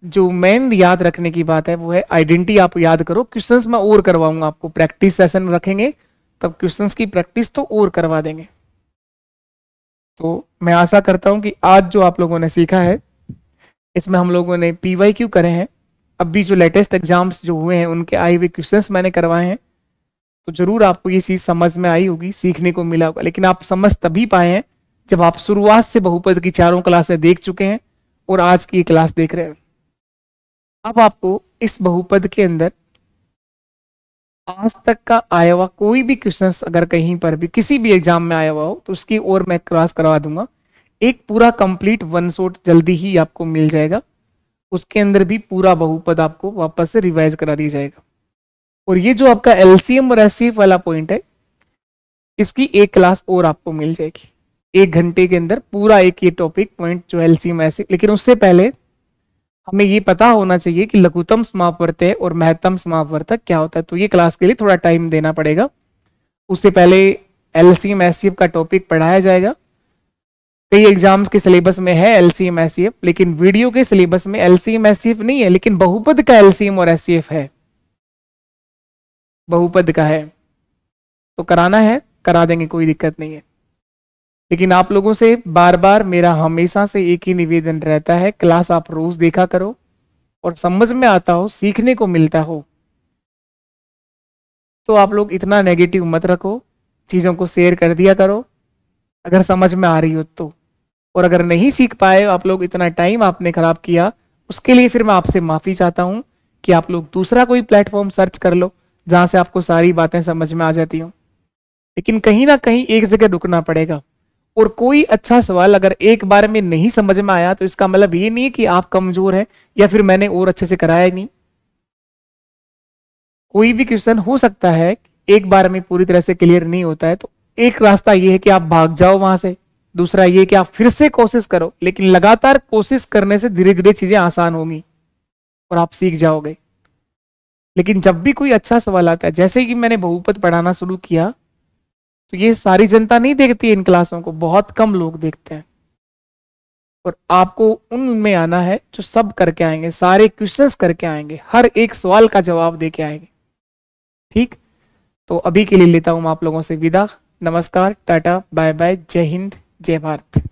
Speaker 1: जो मेन याद रखने की बात है वो है आइडेंटिटी, आप याद करो। क्वेश्चंस मैं और करवाऊंगा आपको, प्रैक्टिस सेशन रखेंगे तब क्वेश्चंस की प्रैक्टिस तो और करवा देंगे। तो मैं आशा करता हूं कि आज जो आप लोगों ने सीखा है इसमें हम लोगों ने पीवाईक्यू करे हैं, अभी जो लेटेस्ट एग्जाम्स जो हुए हैं उनके आए हुए क्वेश्चंस मैंने करवाए हैं, तो जरूर आपको ये चीज समझ में आई होगी, सीखने को मिला होगा। लेकिन आप समझ तभी पाए हैं जब आप शुरुआत से बहुपद की चारों क्लासें देख चुके हैं और आज की क्लास देख रहे हैं। अब आपको इस बहुपद के अंदर आज तक का आया हुआ कोई भी क्वेश्चन अगर कहीं पर भी किसी भी एग्जाम में आया हुआ हो तो उसकी और मैं क्लास करवा दूंगा। एक पूरा कंप्लीट वन शॉट जल्दी ही आपको मिल जाएगा, उसके अंदर भी पूरा बहुपद आपको वापस से रिवाइज करा दिया जाएगा। और ये जो आपका एलसीएम और एचसीएफ वाला पॉइंट है, इसकी एक क्लास और आपको मिल जाएगी 1 घंटे के अंदर, पूरा एक ये टॉपिक पॉइंट जो एलसीएम एचसीएफ। लेकिन उससे पहले हमें ये पता होना चाहिए कि लघुत्तम समापवर्तक और महत्तम समापवर्तक क्या होता है, तो ये क्लास के लिए थोड़ा टाइम देना पड़ेगा। उससे पहले एलसीएम एचसीएफ का टॉपिक पढ़ाया जाएगा। कई एग्जाम्स के सिलेबस में है एलसीएम एचसीएफ, लेकिन वीडियो के सिलेबस में एलसीएम एचसीएफ नहीं है, लेकिन बहुपद का एलसीएम और एचसीएफ है, बहुपद का है, तो कराना है करा देंगे, कोई दिक्कत नहीं है। लेकिन आप लोगों से बार बार मेरा हमेशा से एक ही निवेदन रहता है, क्लास आप रोज देखा करो और समझ में आता हो, सीखने को मिलता हो, तो आप लोग इतना नेगेटिव मत रखो, चीजों को शेयर कर दिया करो अगर समझ में आ रही हो तो। और अगर नहीं सीख पाए आप लोग, इतना टाइम आपने खराब किया, उसके लिए फिर मैं आपसे माफी चाहता हूं कि आप लोग दूसरा कोई प्लेटफॉर्म सर्च कर लो जहां से आपको सारी बातें समझ में आ जाती हो। लेकिन कहीं ना कहीं एक जगह रुकना पड़ेगा, और कोई अच्छा सवाल अगर एक बार में नहीं समझ में आया तो इसका मतलब ये नहीं है कि आप कमजोर है या फिर मैंने और अच्छे से कराया ही नहीं। कोई भी क्वेश्चन हो सकता है एक बार में पूरी तरह से क्लियर नहीं होता है, तो एक रास्ता ये है कि आप भाग जाओ वहां से, दूसरा ये कि आप फिर से कोशिश करो, लेकिन लगातार कोशिश करने से धीरे धीरे चीजें आसान होंगी और आप सीख जाओगे। लेकिन जब भी कोई अच्छा सवाल आता है, जैसे कि मैंने बहुपद पढ़ाना शुरू किया, तो ये सारी जनता नहीं देखती है इन क्लासों को, बहुत कम लोग देखते हैं। और आपको उनमें आना है जो सब करके आएंगे, सारे क्वेश्चंस करके आएंगे, हर एक सवाल का जवाब दे के आएंगे। ठीक, तो अभी के लिए लेता हूं मैं आप लोगों से विदा। नमस्कार, टाटा, बाय बाय, जय हिंद, जय भारत।